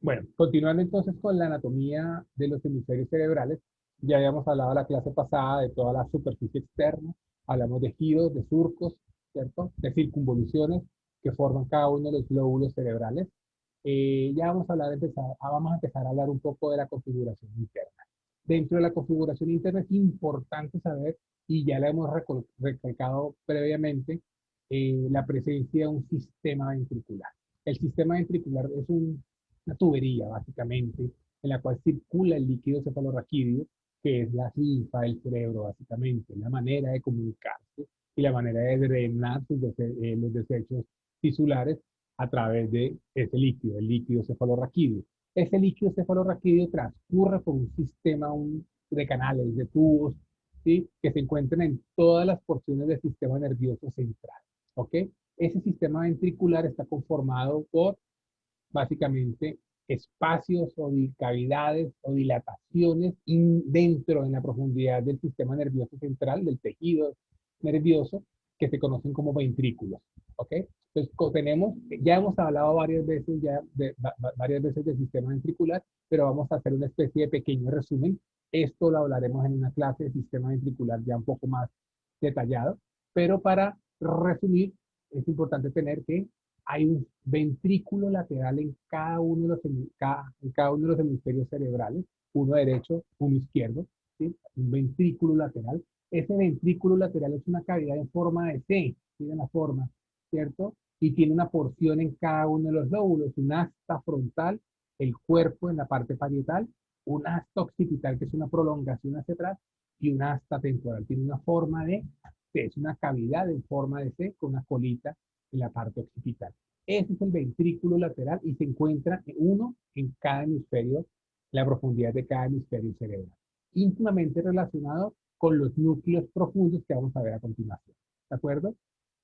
Bueno, continuando entonces con la anatomía de los hemisferios cerebrales, ya habíamos hablado la clase pasada de toda la superficie externa, hablamos de giros, de surcos, ¿cierto? De circunvoluciones que forman cada uno de los lóbulos cerebrales. Ya vamos a empezar a hablar un poco de la configuración interna. Dentro de la configuración interna es importante saber, y ya la hemos recalcado previamente, la presencia de un sistema ventricular. El sistema ventricular es una tubería, básicamente, en la cual circula el líquido cefalorraquídeo, que es la linfa del cerebro, básicamente, la manera de comunicarse y la manera de drenar los desechos tisulares a través de ese líquido, el líquido cefalorraquídeo. Ese líquido cefalorraquídeo transcurre por un sistema de canales, de tubos, ¿sí? Que se encuentran en todas las porciones del sistema nervioso central. ¿Ok? Ese sistema ventricular está conformado por básicamente espacios o cavidades o dilataciones dentro en la profundidad del sistema nervioso central, del tejido nervioso, que se conocen como ventrículos. ¿Ok? Entonces, ya hemos hablado varias veces, varias veces del sistema ventricular, pero vamos a hacer una especie de pequeño resumen. Esto lo hablaremos en una clase de sistema ventricular ya un poco más detallado, pero para resumir, es importante tener que hay un ventrículo lateral en cada uno de los hemisferios cerebrales, uno derecho, uno izquierdo, ¿sí? Un ventrículo lateral. Ese ventrículo lateral es una cavidad en forma de C, tiene la forma, ¿cierto? Y tiene una porción en cada uno de los lóbulos, un asta frontal, el cuerpo en la parte parietal, un asta occipital, que es una prolongación hacia atrás, y un asta temporal. Tiene una forma de C, es una cavidad en forma de C con una colita en la parte occipital. Ese es el ventrículo lateral y se encuentra uno en cada hemisferio, la profundidad de cada hemisferio cerebral, íntimamente relacionado con los núcleos profundos que vamos a ver a continuación. ¿De acuerdo?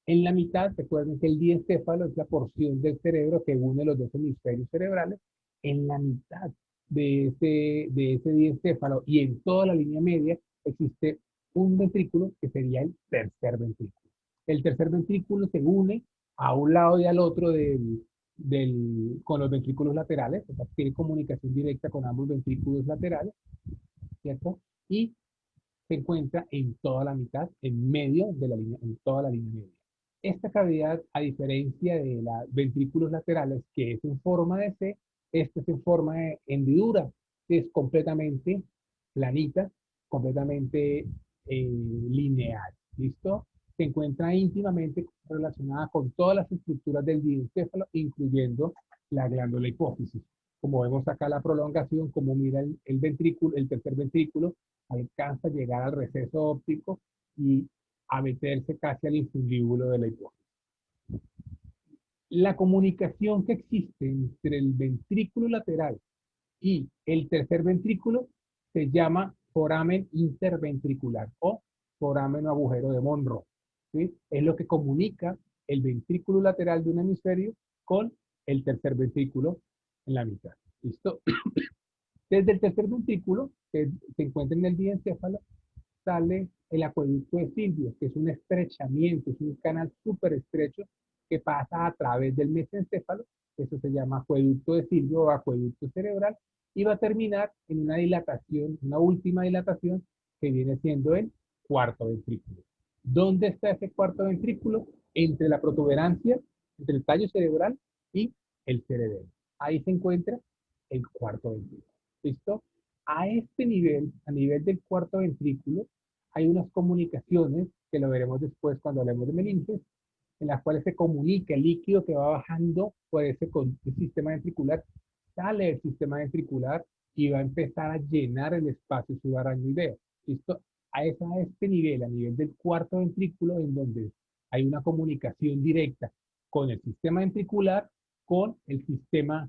En la mitad, recuerden que el diencéfalo es la porción del cerebro que une los dos hemisferios cerebrales. En la mitad de ese diencéfalo y en toda la línea media existe un ventrículo que sería el tercer ventrículo. El tercer ventrículo se une a un lado y al otro con los ventrículos laterales, o sea, tiene comunicación directa con ambos ventrículos laterales, ¿cierto? Y se encuentra en toda la mitad, en medio de la línea, en toda la línea media. Esta cavidad, a diferencia de los ventrículos laterales, que es en forma de C, esta es en forma de hendidura, que es completamente planita, completamente lineal. ¿Listo? Se encuentra íntimamente relacionada con todas las estructuras del diencéfalo, incluyendo la glándula hipófisis. Como vemos acá la prolongación, como mira el ventrículo, el tercer ventrículo, alcanza a llegar al receso óptico y a meterse casi al infundíbulo de la hipófisis. La comunicación que existe entre el ventrículo lateral y el tercer ventrículo se llama foramen interventricular o foramen o agujero de Monro. ¿Sí? Es lo que comunica el ventrículo lateral de un hemisferio con el tercer ventrículo en la mitad. ¿Listo? Desde el tercer ventrículo, que se encuentra en el diencéfalo, sale el acueducto de Silvio, que es un estrechamiento, es un canal súper estrecho que pasa a través del mesencéfalo, eso se llama acueducto de Silvio o acueducto cerebral, y va a terminar en una dilatación, una última dilatación, que viene siendo el cuarto ventrículo. ¿Dónde está ese cuarto ventrículo? Entre la protuberancia, entre el tallo cerebral y el cerebelo. Ahí se encuentra el cuarto ventrículo. ¿Listo? A este nivel, a nivel del cuarto ventrículo, hay unas comunicaciones, que lo veremos después cuando hablemos de meninges, en las cuales se comunica el líquido que va bajando por ese sistema ventricular, sale del sistema ventricular y va a empezar a llenar el espacio subarachnoideo. ¿Listo? A este nivel, a nivel del cuarto ventrículo, en donde hay una comunicación directa con el sistema ventricular, con el sistema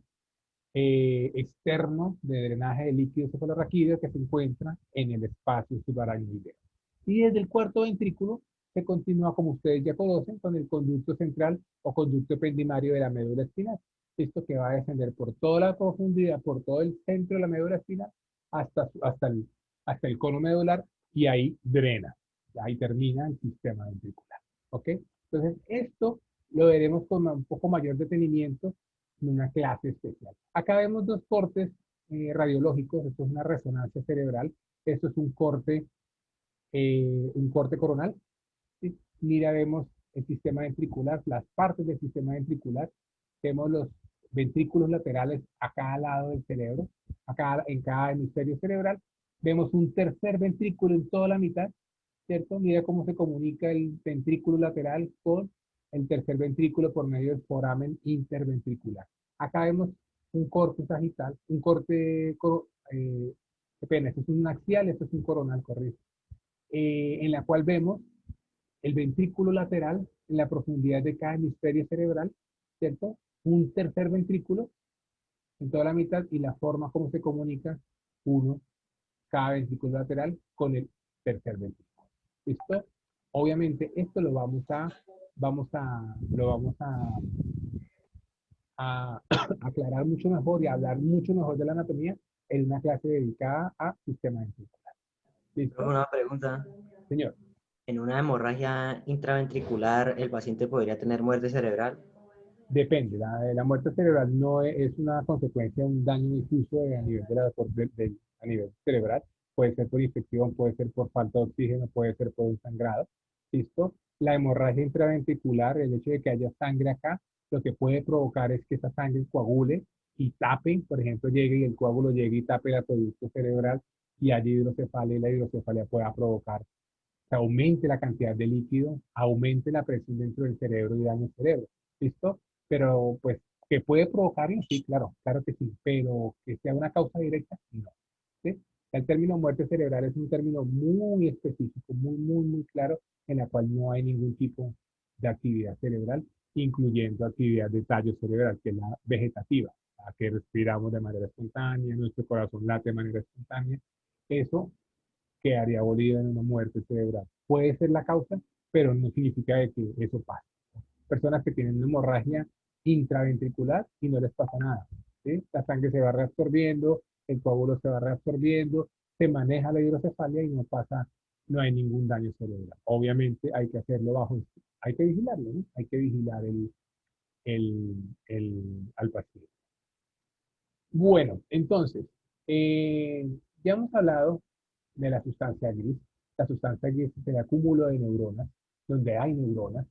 externo de drenaje de líquido cefalorraquídeo que se encuentra en el espacio subarachnoideo. Y desde el cuarto ventrículo se continúa, como ustedes ya conocen, con el conducto central o conducto ependimario de la médula espinal. Esto que va a descender por toda la profundidad, por todo el centro de la médula espinal, hasta el cono medular, y ahí drena. Ahí termina el sistema ventricular. ¿Ok? Entonces, esto lo veremos con un poco mayor detenimiento en una clase especial. Acá vemos dos cortes radiológicos. Esto es una resonancia cerebral. Esto es un corte coronal. ¿Sí? Mira, vemos el sistema ventricular, las partes del sistema ventricular. Vemos los ventrículos laterales a cada lado del cerebro, en cada hemisferio cerebral. Vemos un tercer ventrículo en toda la mitad, ¿cierto? Mira cómo se comunica el ventrículo lateral con el tercer ventrículo por medio del foramen interventricular. Acá vemos un corte sagital, un corte, qué pena, esto es un axial, esto es un coronal, correcto, en la cual vemos el ventrículo lateral en la profundidad de cada hemisferio cerebral, ¿cierto? Un tercer ventrículo en toda la mitad y la forma como se comunica uno, cada ventrículo lateral con el tercer ventrículo. ¿Listo? Obviamente esto lo vamos a aclarar mucho mejor y a hablar mucho mejor de la anatomía en una clase dedicada a sistema ventricular. Pero ¿Listo? una pregunta. Señor. ¿En una hemorragia intraventricular el paciente podría tener muerte cerebral? Depende, la muerte cerebral no es una consecuencia de un daño difuso a nivel, a nivel cerebral. Puede ser por infección, puede ser por falta de oxígeno, puede ser por un sangrado. ¿Listo? La hemorragia intraventricular, el hecho de que haya sangre acá, lo que puede provocar es que esa sangre coagule y tape, por ejemplo, llegue y el coágulo llegue y tape el acueducto cerebral y haya hidrocefalia y la hidrocefalia pueda provocar que aumente la cantidad de líquido, aumente la presión dentro del cerebro y dañe el cerebro. ¿Listo? Pero pues, ¿que puede provocarlo? Sí, claro, claro que sí, pero que sea una causa directa, no. ¿Sí? El término muerte cerebral es un término muy específico, muy claro, en la cual no hay ningún tipo de actividad cerebral, incluyendo actividad de tallo cerebral, que es la vegetativa, la que respiramos de manera espontánea, nuestro corazón late de manera espontánea. Eso quedaría abolido en una muerte cerebral. Puede ser la causa, pero no significa de que eso pase. Personas que tienen una hemorragia intraventricular y no les pasa nada. ¿Sí? La sangre se va reabsorbiendo, el coágulo se va reabsorbiendo, se maneja la hidrocefalia y no pasa, no hay ningún daño cerebral. Obviamente hay que hacerlo hay que vigilarlo, ¿no? Hay que vigilar al paciente. Bueno, entonces, ya hemos hablado de la sustancia gris. La sustancia gris es el acúmulo de neuronas, donde hay neuronas.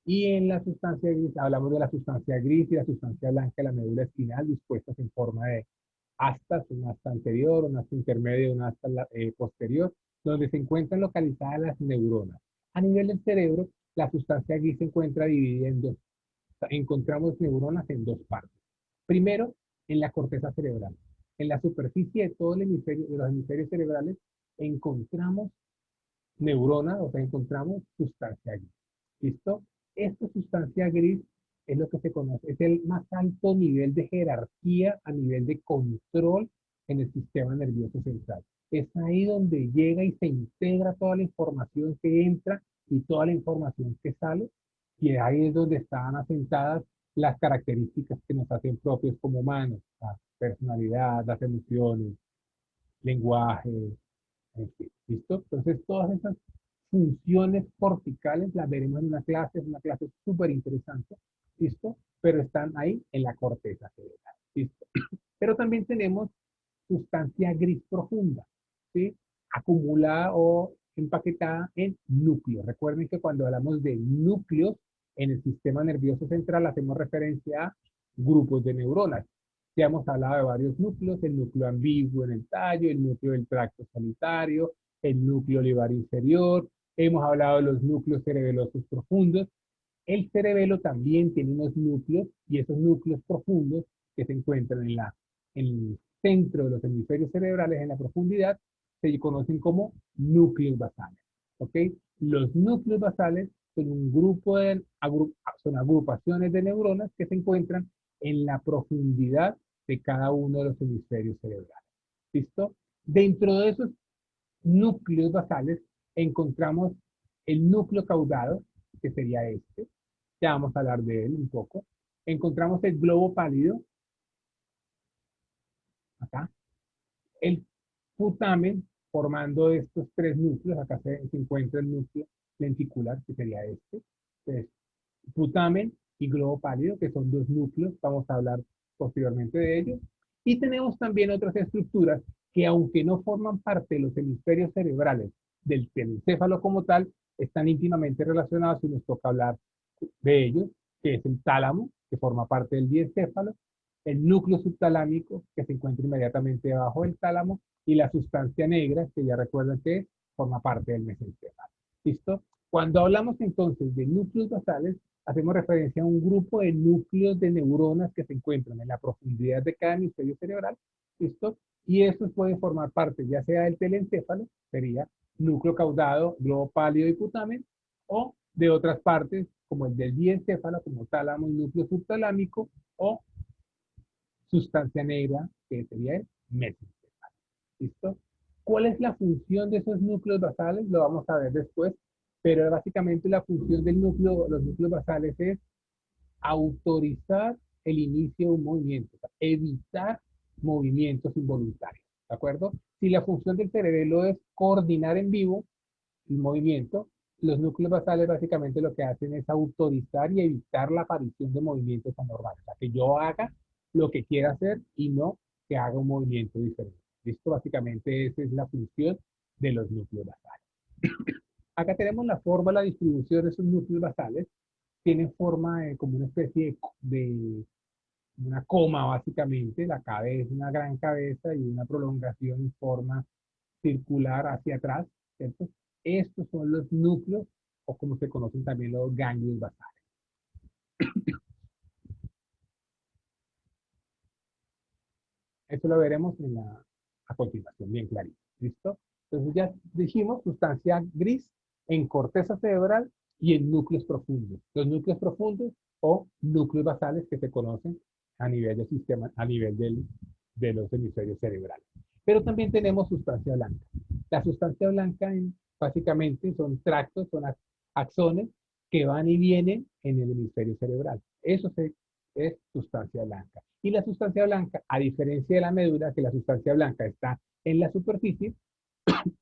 Y en la sustancia gris, hablamos de la sustancia gris y la sustancia blanca, la médula espinal, dispuestas en forma de astas, un asta anterior, un asta intermedio, un asta posterior, donde se encuentran localizadas las neuronas. A nivel del cerebro, la sustancia gris se encuentra dividida en dos. Encontramos neuronas en dos partes. Primero, en la corteza cerebral. En la superficie de todo el hemisferio, de los hemisferios cerebrales, encontramos neuronas, o sea, encontramos sustancia gris. ¿Listo? Esta sustancia gris es lo que se conoce, es el más alto nivel de jerarquía a nivel de control en el sistema nervioso central. Es ahí donde llega y se integra toda la información que entra y toda la información que sale, y ahí es donde están asentadas las características que nos hacen propios como humanos, la personalidad, las emociones, lenguaje, en fin, ¿listo? Entonces, todas esas funciones corticales las veremos en una clase, es una clase súper interesante, ¿listo? Pero están ahí en la corteza cerebral, ¿listo? Pero también tenemos sustancia gris profunda, ¿sí? Acumulada o empaquetada en núcleos. Recuerden que cuando hablamos de núcleos en el sistema nervioso central hacemos referencia a grupos de neuronas. Ya hemos hablado de varios núcleos, el núcleo ambiguo en el tallo, el núcleo del tracto sanitario, el núcleo olivar inferior, hemos hablado de los núcleos cerebelosos profundos. El cerebelo también tiene unos núcleos y esos núcleos profundos que se encuentran en el centro de los hemisferios cerebrales, en la profundidad, se conocen como núcleos basales. ¿Ok? Los núcleos basales son un grupo son agrupaciones de neuronas que se encuentran en la profundidad de cada uno de los hemisferios cerebrales. ¿Listo? Dentro de esos núcleos basales encontramos el núcleo caudado, que sería este. Ya vamos a hablar de él un poco. Encontramos el globo pálido, acá. El putamen, formando estos tres núcleos. Acá se encuentra el núcleo lenticular, que sería este. Entonces, putamen, y globo pálido, que son dos núcleos, vamos a hablar posteriormente de ellos. Y tenemos también otras estructuras que, aunque no forman parte de los hemisferios cerebrales del telencéfalo como tal, están íntimamente relacionados y nos toca hablar de ellos, que es el tálamo, que forma parte del diencéfalo, el núcleo subtalámico, que se encuentra inmediatamente debajo del tálamo, y la sustancia negra, que ya recuerdan que forma parte del mesencéfalo. ¿Listo? Cuando hablamos entonces de núcleos basales, hacemos referencia a un grupo de núcleos de neuronas que se encuentran en la profundidad de cada hemisferio cerebral, ¿listo? Y estos pueden formar parte ya sea del telencéfalo, sería núcleo caudado, globo pálido y putamen, o de otras partes como el del diencéfalo, como tálamo y núcleo subtalámico, o sustancia negra, que sería el mesencéfalo. ¿Listo? ¿Cuál es la función de esos núcleos basales? Lo vamos a ver después, pero básicamente la función del núcleo, los núcleos basales es autorizar el inicio de un movimiento, o sea, evitar movimientos involuntarios, ¿de acuerdo? Si la función del cerebelo es coordinar en vivo el movimiento, los núcleos basales básicamente lo que hacen es autorizar y evitar la aparición de movimientos anormales, o sea, que yo haga lo que quiera hacer y no que haga un movimiento diferente. Esto básicamente esa es la función de los núcleos basales. Acá tenemos la forma, la distribución de esos núcleos basales. Tienen forma de, como una especie de una coma, básicamente. La cabeza, una gran cabeza y una prolongación en forma circular hacia atrás, ¿cierto? Estos son los núcleos, o como se conocen también los ganglios basales. Eso lo veremos a continuación, bien clarito. ¿Listo? Entonces ya dijimos sustancia gris en corteza cerebral y en núcleos profundos. Los núcleos profundos o núcleos basales que se conocen a nivel del sistema, a nivel de los hemisferios cerebrales. Pero también tenemos sustancia blanca. La sustancia blanca básicamente son tractos, son axones que van y vienen en el hemisferio cerebral. Eso es sustancia blanca. Y la sustancia blanca, a diferencia de la médula, que la sustancia blanca está en la superficie,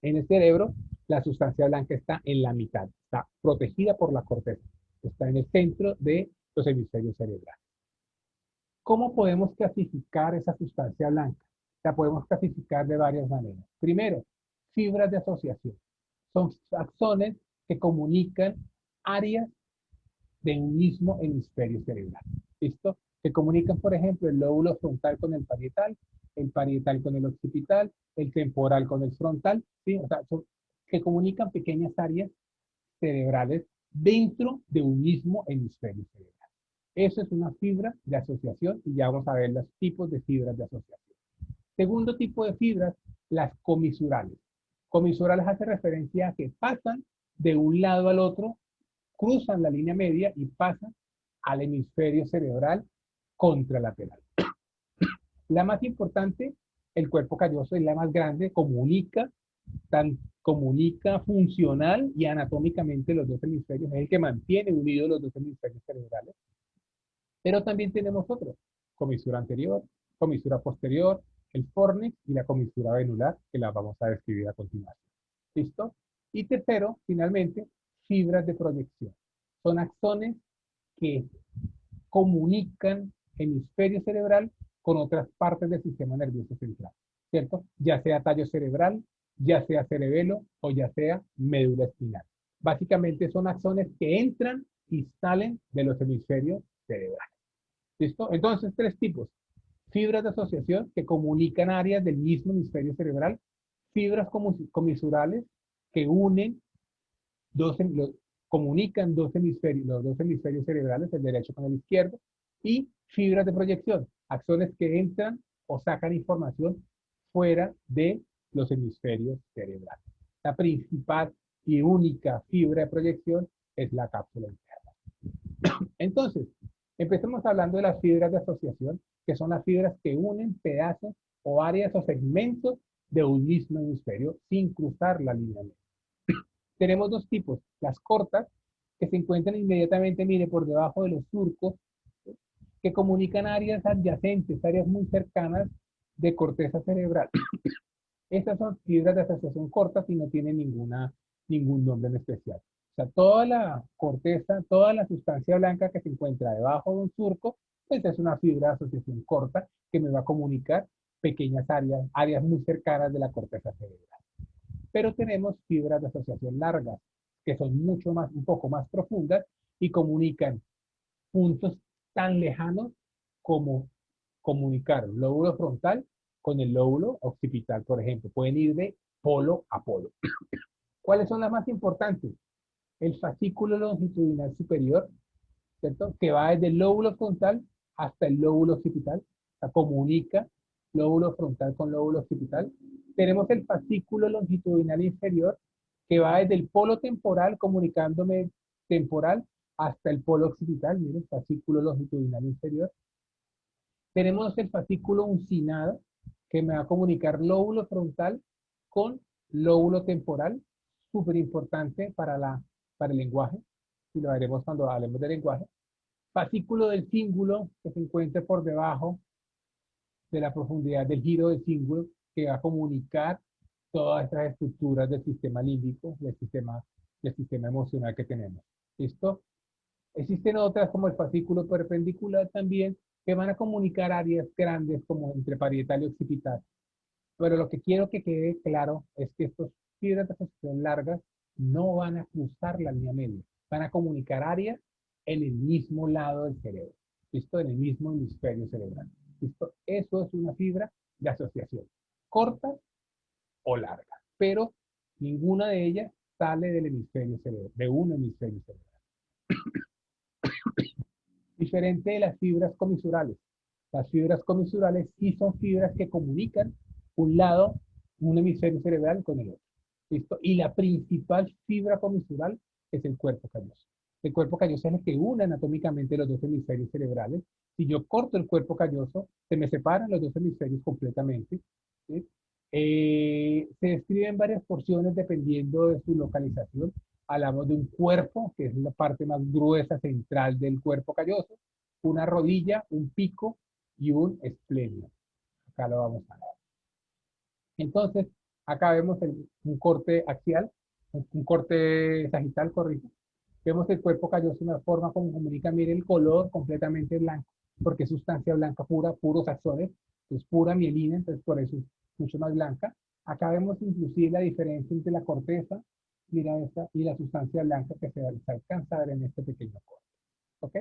en el cerebro, la sustancia blanca está en la mitad, está protegida por la corteza, está en el centro de los hemisferios cerebrales. ¿Cómo podemos clasificar esa sustancia blanca? La podemos clasificar de varias maneras. Primero, fibras de asociación. Son axones que comunican áreas de un mismo hemisferio cerebral. ¿Listo? Que comunican, por ejemplo, el lóbulo frontal con el parietal con el occipital, el temporal con el frontal, ¿sí? O sea, que comunican pequeñas áreas cerebrales dentro de un mismo hemisferio cerebral. Eso es una fibra de asociación y ya vamos a ver los tipos de fibras de asociación. Segundo tipo de fibras, las comisurales. Comisurales hace referencia a que pasan de un lado al otro, cruzan la línea media y pasan al hemisferio cerebral contralateral. La más importante, el cuerpo calloso, es la más grande, comunica funcional y anatómicamente los dos hemisferios, es el que mantiene unidos los dos hemisferios cerebrales. Pero también tenemos otros, comisura anterior, comisura posterior, el fornix y la comisura venular, que la vamos a describir a continuación. ¿Listo? Y tercero, finalmente, fibras de proyección. Son axones que comunican hemisferio cerebral con otras partes del sistema nervioso central, ¿cierto? Ya sea tallo cerebral, ya sea cerebelo o ya sea médula espinal. Básicamente son axones que entran y salen de los hemisferios cerebrales. ¿Listo? Entonces, tres tipos. Fibras de asociación que comunican áreas del mismo hemisferio cerebral, fibras comisurales que unen comunican los dos hemisferios cerebrales, el derecho con el izquierdo, y fibras de proyección, axones que entran o sacan información fuera de los hemisferios cerebrales. La principal y única fibra de proyección es la cápsula interna. Entonces, empecemos hablando de las fibras de asociación, que son las fibras que unen pedazos o áreas o segmentos de un mismo hemisferio sin cruzar la línea media. Tenemos dos tipos, las cortas, que se encuentran inmediatamente, mire, por debajo de los surcos, que comunican áreas adyacentes, áreas muy cercanas de corteza cerebral. Estas son fibras de asociación cortas y no tienen ningún nombre en especial. sea, toda la corteza, toda la sustancia blanca que se encuentra debajo de un surco, pues es una fibra de asociación corta que me va a comunicar pequeñas áreas, áreas muy cercanas de la corteza cerebral. Pero tenemos fibras de asociación largas, que son mucho más, un poco más profundas y comunican puntos tan lejanos como comunicar el lóbulo frontal con el lóbulo occipital, por ejemplo. Pueden ir de polo a polo. ¿Cuáles son las más importantes? El fascículo longitudinal superior, ¿cierto? Que va desde el lóbulo frontal hasta el lóbulo occipital, o sea, comunica lóbulo frontal con lóbulo occipital. Tenemos el fascículo longitudinal inferior, que va desde el polo temporal, comunicándome temporal, hasta el polo occipital, miren, fascículo longitudinal inferior. Tenemos el fascículo uncinado, que me va a comunicar lóbulo frontal con lóbulo temporal, súper importante para el lenguaje, y lo veremos cuando hablemos de lenguaje. Fascículo del cíngulo, que se encuentra por debajo de la profundidad del giro del cíngulo, que va a comunicar todas estas estructuras del sistema límbico, del sistema emocional que tenemos. ¿Listo? Existen otras como el fascículo perpendicular también, que van a comunicar áreas grandes como entre parietal y occipital. Pero lo que quiero que quede claro es que estos fibras de asociación largas no van a cruzar la línea media, van a comunicar áreas en el mismo lado del cerebro, ¿listo? En el mismo hemisferio cerebral, ¿listo? Eso es una fibra de asociación, corta o larga, pero ninguna de ellas sale del hemisferio cerebral, de un hemisferio cerebral. Diferente de las fibras comisurales. Las fibras comisurales sí son fibras que comunican un lado, un hemisferio cerebral con el otro. ¿Listo? Y la principal fibra comisural es el cuerpo calloso. El cuerpo calloso es el que une anatómicamente los dos hemisferios cerebrales. Si yo corto el cuerpo calloso, se me separan los dos hemisferios completamente. ¿Sí? Se describen varias porciones dependiendo de su localización. Hablamos de un cuerpo, que es la parte más gruesa central del cuerpo calloso, una rodilla, un pico y un esplenio. Acá lo vamos a ver. Entonces, acá vemos un corte axial, un corte sagital, corrijo. Vemos el cuerpo calloso de una forma como comunica, mire el color completamente blanco, porque es sustancia blanca pura, puros axones, es pura mielina, entonces por eso es mucho más blanca. Acá vemos inclusive la diferencia entre la corteza, mira esta, y la sustancia blanca que se alcanza a ver en este pequeño corte. ¿Ok?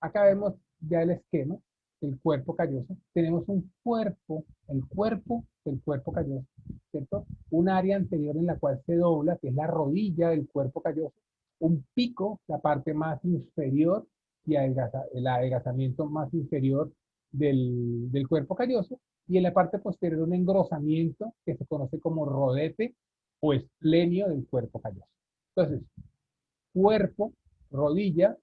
Acá vemos ya el esquema del cuerpo calloso. Tenemos un cuerpo, el cuerpo del cuerpo calloso, ¿cierto? Un área anterior en la cual se dobla, que es la rodilla del cuerpo calloso. Un pico, la parte más inferior y el adelgazamiento más inferior del cuerpo calloso. Y en la parte posterior un engrosamiento que se conoce como rodete o esplenio del cuerpo calloso. Entonces, cuerpo, rodilla,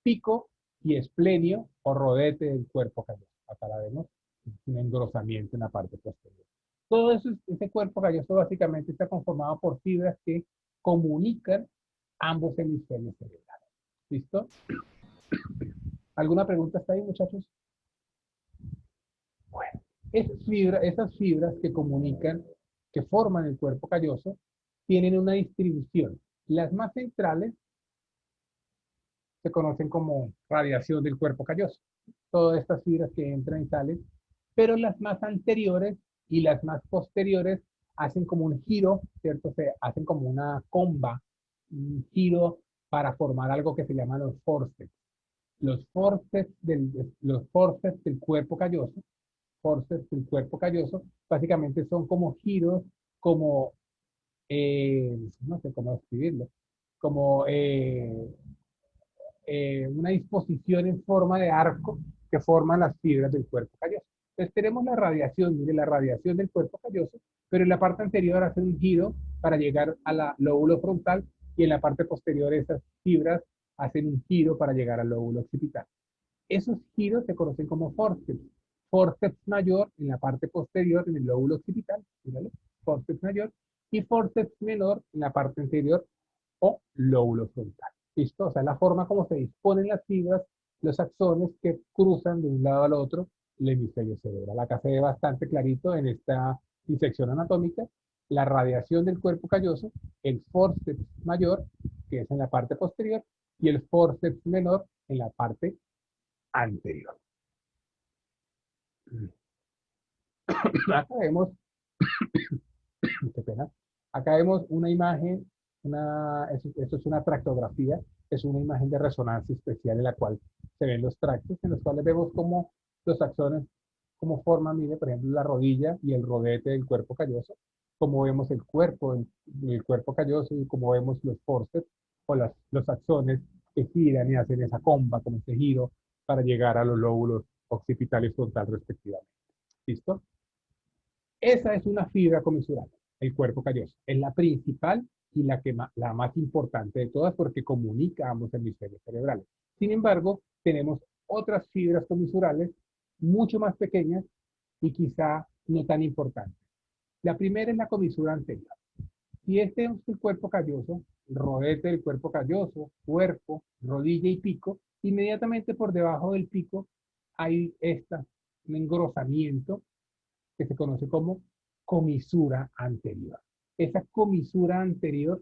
pico y esplenio o rodete del cuerpo calloso. Acá la vemos, un engrosamiento en la parte posterior. Todo eso, ese cuerpo calloso básicamente está conformado por fibras que comunican ambos hemisferios cerebrales. ¿Listo? ¿Alguna pregunta hasta ahí, muchachos? Bueno, esas fibras que comunican, que forman el cuerpo calloso, tienen una distribución. Las más centrales se conocen como radiación del cuerpo calloso. Todas estas fibras que entran y salen, pero las más anteriores y las más posteriores hacen como un giro, ¿cierto? Se hacen como una comba, un giro para formar algo que se llama los forceps. Los forceps del cuerpo calloso, forceps del cuerpo calloso, básicamente son como giros, como, no sé cómo describirlo, como una disposición en forma de arco que forman las fibras del cuerpo calloso. Entonces tenemos la radiación, mire, la radiación del cuerpo calloso, pero en la parte anterior hace un giro para llegar a la lóbulo frontal y en la parte posterior esas fibras hacen un giro para llegar al lóbulo occipital. Esos giros se conocen como forceps. Forceps mayor en la parte posterior en el lóbulo occipital, míralo, forceps mayor, y forceps menor en la parte anterior o lóbulo frontal. ¿Listo? O sea, la forma como se disponen las fibras, los axones que cruzan de un lado al otro el hemisferio cerebral. Acá se ve bastante clarito en esta disección anatómica la radiación del cuerpo calloso, el forceps mayor que es en la parte posterior, y el forceps menor en la parte anterior. Acá vemos, qué pena, acá vemos una imagen, esto es una tractografía, es una imagen de resonancia especial en la cual se ven los tractos, en los cuales vemos cómo los axones, cómo forman, mire, por ejemplo, la rodilla y el rodete del cuerpo calloso, cómo vemos el cuerpo calloso y cómo vemos los forceps o los axones que giran y hacen esa comba, como ese giro, para llegar a los lóbulos occipital y frontal respectivamente. ¿Listo? Esa es una fibra comisural, el cuerpo calloso. Es la principal y la más importante de todas porque comunica ambos hemisferios cerebrales. Sin embargo, tenemos otras fibras comisurales mucho más pequeñas y quizá no tan importantes. La primera es la comisura anterior. Si este es el cuerpo calloso, el rodete del cuerpo calloso, cuerpo, rodilla y pico, inmediatamente por debajo del pico hay un engrosamiento que se conoce como comisura anterior. Esa comisura anterior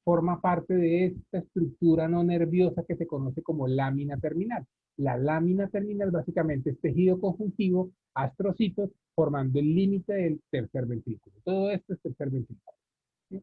forma parte de esta estructura no nerviosa que se conoce como lámina terminal. La lámina terminal básicamente es tejido conjuntivo, astrocitos, formando el límite del tercer ventrículo. Todo esto es tercer ventrículo. ¿Sí?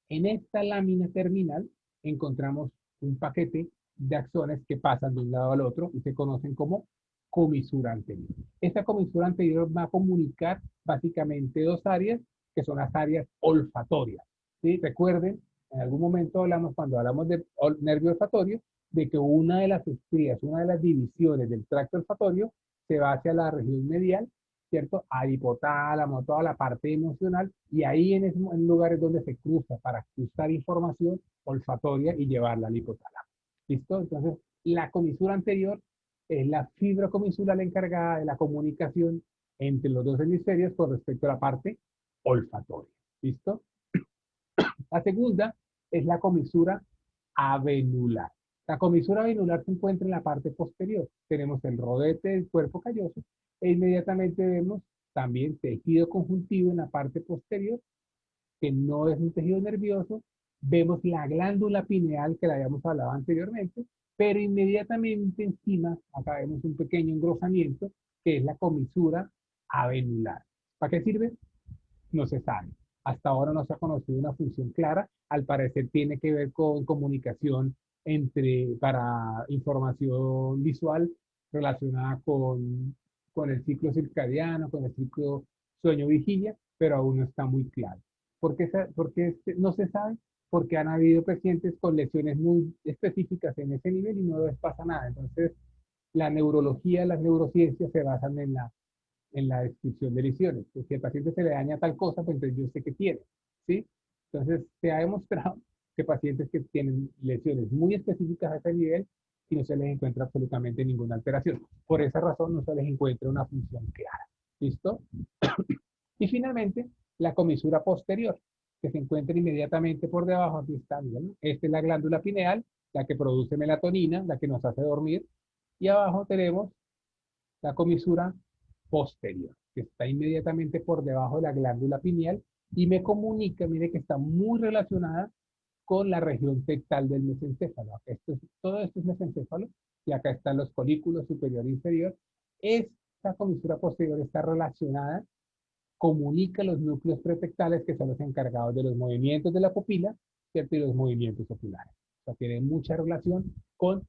En esta lámina terminal encontramos un paquete de axones que pasan de un lado al otro y se conocen como comisura anterior. Esta comisura anterior va a comunicar básicamente dos áreas, que son las áreas olfatorias. ¿Sí? Recuerden, en algún momento hablamos, cuando hablamos de nervio olfatorio, de que una de las estrías, una de las divisiones del tracto olfatorio se va hacia la región medial, ¿cierto? Al hipotálamo, toda la parte emocional, y ahí en lugares donde se cruza para cruzar información olfatoria y llevarla al hipotálamo. ¿Listo? Entonces, la comisura anterior es la fibra comisural encargada de la comunicación entre los dos hemisferios con respecto a la parte olfatoria. ¿Listo? La segunda es la comisura avenular. La comisura avenular se encuentra en la parte posterior. Tenemos el rodete del cuerpo calloso e inmediatamente vemos también tejido conjuntivo en la parte posterior, que no es un tejido nervioso. Vemos la glándula pineal que la habíamos hablado anteriormente, pero inmediatamente encima, acá vemos un pequeño engrosamiento, que es la comisura avenular. ¿Para qué sirve? No se sabe. Hasta ahora no se ha conocido una función clara. Al parecer tiene que ver con comunicación para información visual relacionada con el ciclo circadiano, con el ciclo sueño-vigilia, pero aún no está muy claro. ¿Por qué no se sabe? Porque han habido pacientes con lesiones muy específicas en ese nivel y no les pasa nada. Entonces, la neurología, las neurociencias se basan en la descripción de lesiones. Pues si al paciente se le daña tal cosa, pues entonces yo sé qué tiene, ¿sí? Entonces, se ha demostrado que pacientes que tienen lesiones muy específicas a ese nivel y no se les encuentra absolutamente ninguna alteración. Por esa razón no se les encuentra una función clara. ¿Listo? Y finalmente, la comisura posterior, que se encuentra inmediatamente por debajo. Aquí está, ¿no? Esta es la glándula pineal, la que produce melatonina, la que nos hace dormir. Y abajo tenemos la comisura posterior, que está inmediatamente por debajo de la glándula pineal y me comunica, mire que está muy relacionada con la región tectal del mesencéfalo. Todo esto es mesencéfalo y acá están los colículos superior e inferior. Esta comisura posterior está relacionada, comunica los núcleos pretectales, que son los encargados de los movimientos de la pupila, ¿cierto? Y los movimientos oculares. O sea, tiene mucha relación con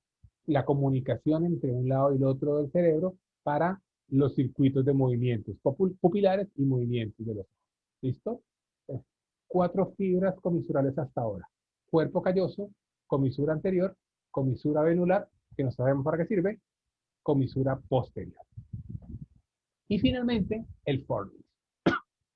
la comunicación entre un lado y el otro del cerebro para los circuitos de movimientos pupilares y movimientos de los ojos. ¿Listo? Entonces, 4 fibras comisurales hasta ahora. Cuerpo calloso, comisura anterior, comisura venular, que no sabemos para qué sirve, comisura posterior. Y finalmente, el fornix.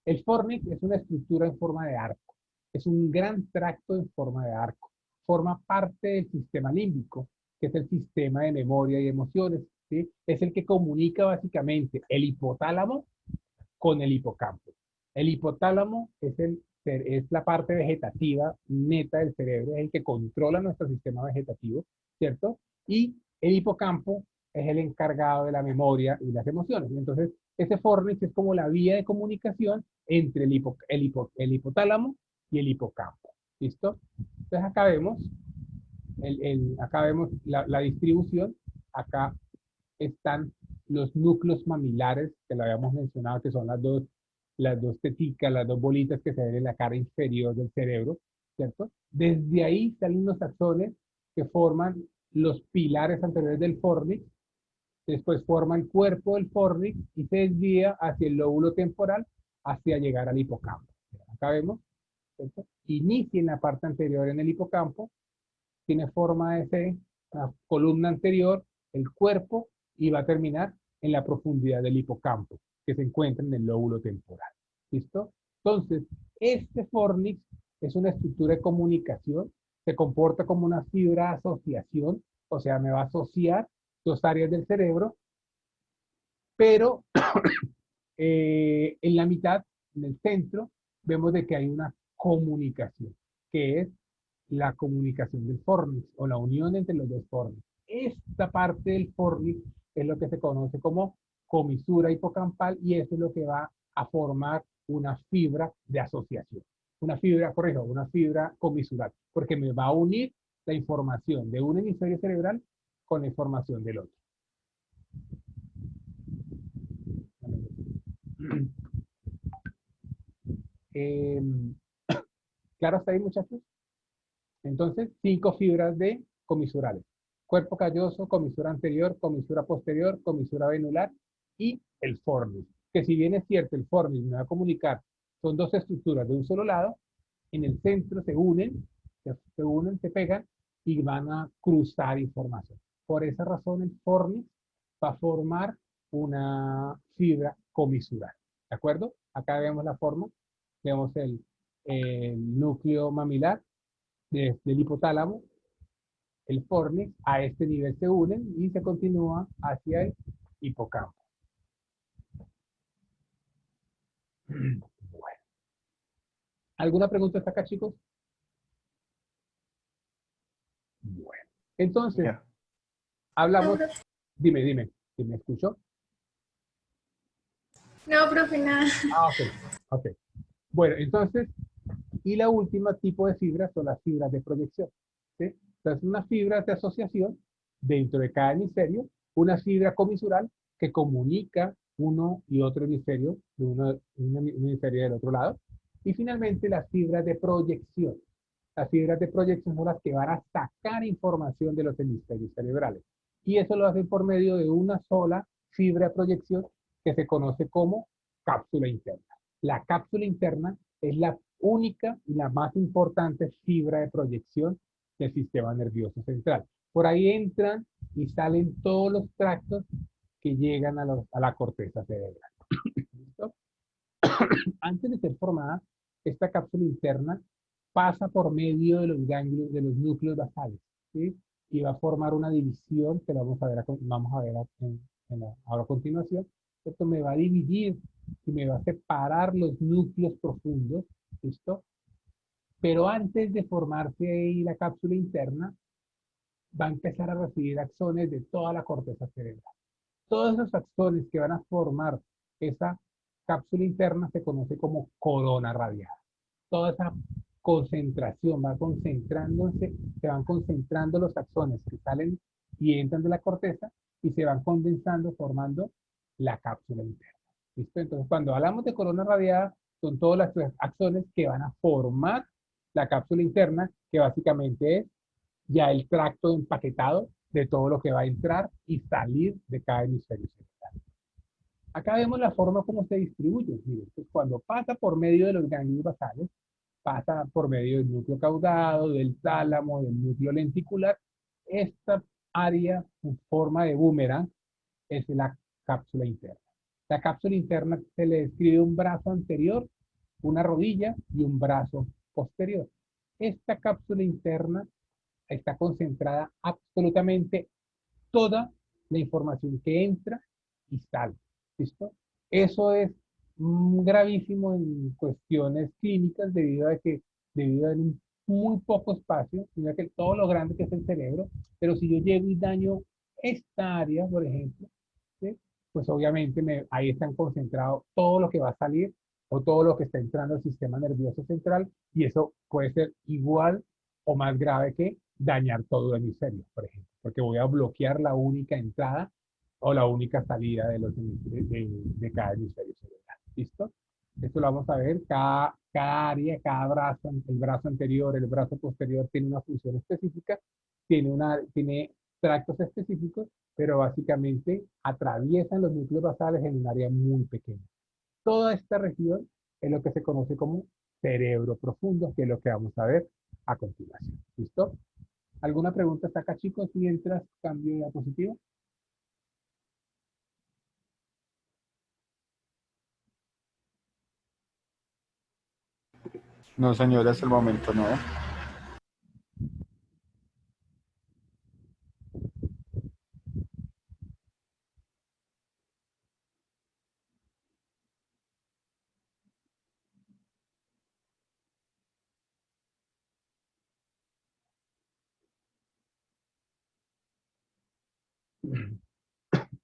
El fornix es una estructura en forma de arco. Es un gran tracto en forma de arco. Forma parte del sistema límbico, que es el sistema de memoria y emociones. ¿Sí? Es el que comunica básicamente el hipotálamo con el hipocampo. El hipotálamo es la parte vegetativa neta del cerebro, es el que controla nuestro sistema vegetativo, ¿cierto? Y el hipocampo es el encargado de la memoria y las emociones. Entonces, ese fornix es como la vía de comunicación entre el hipotálamo y el hipocampo. ¿Listo? Entonces acá vemos, acá vemos la distribución. Acá están los núcleos mamilares, que lo habíamos mencionado, que son las dos teticas, las dos bolitas que se ven en la cara inferior del cerebro, ¿cierto? Desde ahí salen los axones que forman los pilares anteriores del fornix, después forma el cuerpo del fornix y se desvía hacia el lóbulo temporal hacia llegar al hipocampo. Acá vemos, ¿cierto? Inicia en la parte anterior en el hipocampo, tiene forma de C, la columna anterior, el cuerpo, y va a terminar en la profundidad del hipocampo, que se encuentra en el lóbulo temporal. ¿Listo? Entonces, este fornix es una estructura de comunicación, se comporta como una fibra de asociación, o sea, me va a asociar dos áreas del cerebro, pero en la mitad, en el centro, vemos de que hay una comunicación, que es la comunicación del fornix o la unión entre los dos fornix. Esta parte del fornix es lo que se conoce como comisura hipocampal y eso es lo que va a formar una fibra de asociación. Una fibra, corrijo, una fibra comisural, porque me va a unir la información de un hemisferio cerebral con la información del otro. Eh, ¿Claro hasta ahí, muchachos? Entonces, 5 fibras de comisurales. Cuerpo calloso, comisura anterior, comisura posterior, comisura venular y el fornix. Que si bien es cierto, el fornix me va a comunicar, son dos estructuras de un solo lado, en el centro se unen, se pegan y van a cruzar información. Por esa razón, el fornix va a formar una fibra comisural. ¿De acuerdo? Acá vemos la forma, vemos el núcleo mamilar desde el hipotálamo, el fornix, a este nivel se unen y se continúa hacia el hipocampo. Bueno. ¿Alguna pregunta hasta acá, chicos? Bueno. Entonces, Ya. hablamos. No, profe. Dime, ¿si me escuchó? No, profe, nada. Ah, ok, ok. Bueno, entonces, y la última tipo de fibras son las fibras de proyección. ¿Sí? Entonces, unas fibras de asociación dentro de cada hemisferio, una fibra comisural que comunica uno y otro hemisferio, de un hemisferio del otro lado, y finalmente las fibras de proyección. Las fibras de proyección son las que van a sacar información de los hemisferios cerebrales. Y eso lo hacen por medio de una sola fibra de proyección que se conoce como cápsula interna. La cápsula interna es la única y la más importante fibra de proyección del sistema nervioso central. Por ahí entran y salen todos los tractos que llegan a la corteza cerebral. ¿Listo? Antes de ser formada, esta cápsula interna pasa por medio de los ganglios, de los núcleos basales, ¿sí? Y va a formar una división que vamos a ver ahora a continuación. Esto me va a dividir y me va a separar los núcleos profundos, ¿listo? Pero antes de formarse ahí la cápsula interna, va a empezar a recibir axones de toda la corteza cerebral. Todos esos axones que van a formar esa cápsula interna se conoce como corona radiada. Toda esa concentración va concentrándose, se van concentrando los axones que salen y entran de la corteza y se van condensando formando la cápsula interna. ¿Listo? Entonces, cuando hablamos de corona radiada, son todos los axones que van a formar la cápsula interna, que básicamente es ya el tracto empaquetado de todo lo que va a entrar y salir de cada hemisferio cerebral. Acá vemos la forma como se distribuye. Miren, pues cuando pasa por medio de los ganglios basales, pasa por medio del núcleo caudado, del tálamo, del núcleo lenticular. Esta área en forma de boomerang es la cápsula interna. La cápsula interna se le describe un brazo anterior, una rodilla y un brazo posterior. Esta cápsula interna está concentrada absolutamente toda la información que entra y sale. ¿Listo? Eso es gravísimo en cuestiones clínicas debido a un muy poco espacio, mira que todo lo grande que es el cerebro, pero si yo llego y daño esta área, por ejemplo, ¿sí? Pues obviamente ahí están concentrados todo lo que va a salir o todo lo que está entrando al sistema nervioso central y eso puede ser igual o más grave que dañar todo el hemisferio, por ejemplo, porque voy a bloquear la única entrada o la única salida de, de cada hemisferio cerebral. ¿Listo? Esto lo vamos a ver, cada área, cada brazo, el brazo anterior, el brazo posterior tiene una función específica, tiene tractos específicos, pero básicamente atraviesan los núcleos basales en un área muy pequeña. Toda esta región es lo que se conoce como cerebro profundo, que es lo que vamos a ver a continuación. ¿Listo? ¿Alguna pregunta hasta acá, chicos, mientras cambio de diapositiva? No, señora, hasta el momento no.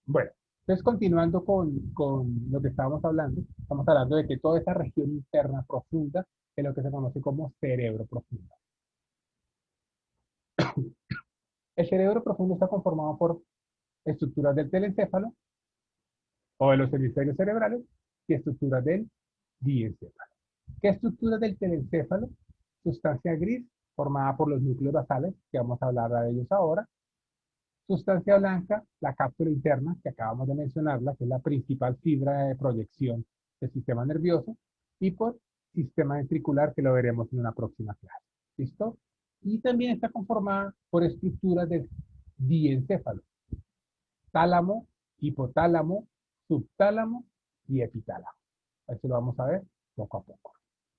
Bueno, entonces continuando con lo que estábamos hablando, estamos hablando de que toda esta región interna profunda es lo que se conoce como cerebro profundo. El cerebro profundo está conformado por estructuras del telencéfalo o de los hemisferios cerebrales y estructuras del diencéfalo. ¿Qué estructuras del telencéfalo? Sustancia gris formada por los núcleos basales, que vamos a hablar de ellos ahora. Sustancia blanca, la cápsula interna, que acabamos de mencionarla, que es la principal fibra de proyección del sistema nervioso. Y por sistema ventricular, que lo veremos en una próxima clase. ¿Listo? Y también está conformada por estructuras del diencéfalo. Tálamo, hipotálamo, subtálamo y epitálamo. Eso lo vamos a ver poco a poco.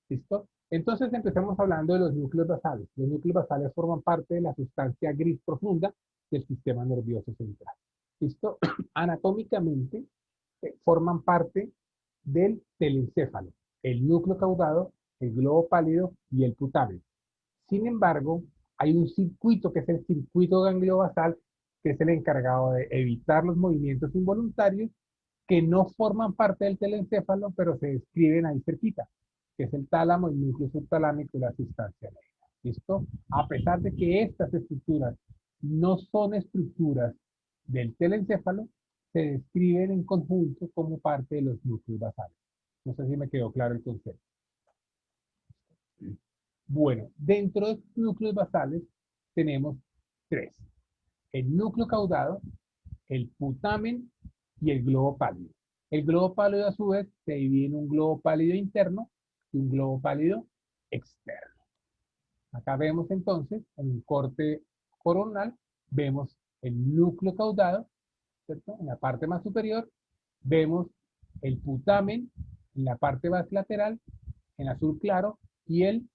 ¿Listo? Entonces empecemos hablando de los núcleos basales. Los núcleos basales forman parte de la sustancia gris profunda del sistema nervioso central. ¿Listo? Anatómicamente forman parte del telencéfalo, el núcleo caudado, el globo pálido y el putamen. Sin embargo, hay un circuito que es el circuito gangliobasal, que es el encargado de evitar los movimientos involuntarios que no forman parte del telencéfalo, pero se describen ahí cerquita, que es el tálamo, el núcleo subtalámico y la sustancia negra. ¿Listo? A pesar de que estas estructuras no son estructuras del telencéfalo, se describen en conjunto como parte de los núcleos basales. No sé si me quedó claro el concepto. Bueno, dentro de estos núcleos basales tenemos tres. El núcleo caudado, el putamen y el globo pálido. El globo pálido a su vez se divide en un globo pálido interno y un globo pálido externo. Acá vemos entonces, en un corte coronal, vemos el núcleo caudado, ¿cierto? En la parte más superior, vemos el putamen en la parte más lateral, en azul claro, y el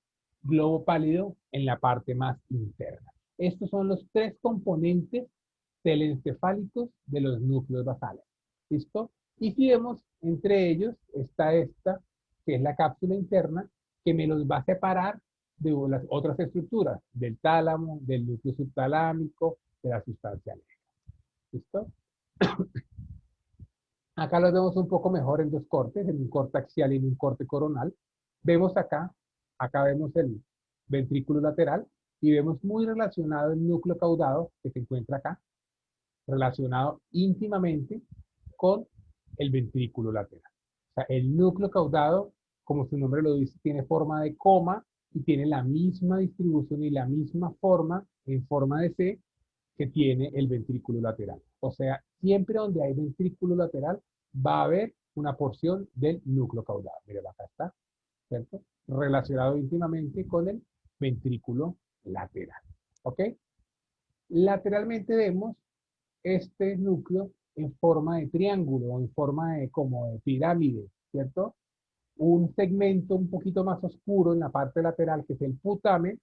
globo pálido en la parte más interna. Estos son los tres componentes telencefálicos de los núcleos basales. ¿Listo? Y si vemos, entre ellos está esta, que es la cápsula interna, que me los va a separar de las otras estructuras, del tálamo, del núcleo subtalámico, de la sustancia negra. ¿Listo? Acá los vemos un poco mejor en dos cortes, en un corte axial y en un corte coronal. Vemos acá vemos el ventrículo lateral y vemos muy relacionado el núcleo caudado que se encuentra acá, relacionado íntimamente con el ventrículo lateral. O sea, el núcleo caudado, como su nombre lo dice, tiene forma de coma y tiene la misma distribución y la misma forma en forma de C que tiene el ventrículo lateral. O sea, siempre donde hay ventrículo lateral va a haber una porción del núcleo caudado. Miren, acá está, ¿cierto? Relacionado íntimamente con el ventrículo lateral. ¿Ok? Lateralmente vemos este núcleo en forma de triángulo o en forma de como de pirámide, ¿cierto? Un segmento un poquito más oscuro en la parte lateral, que es el putamen,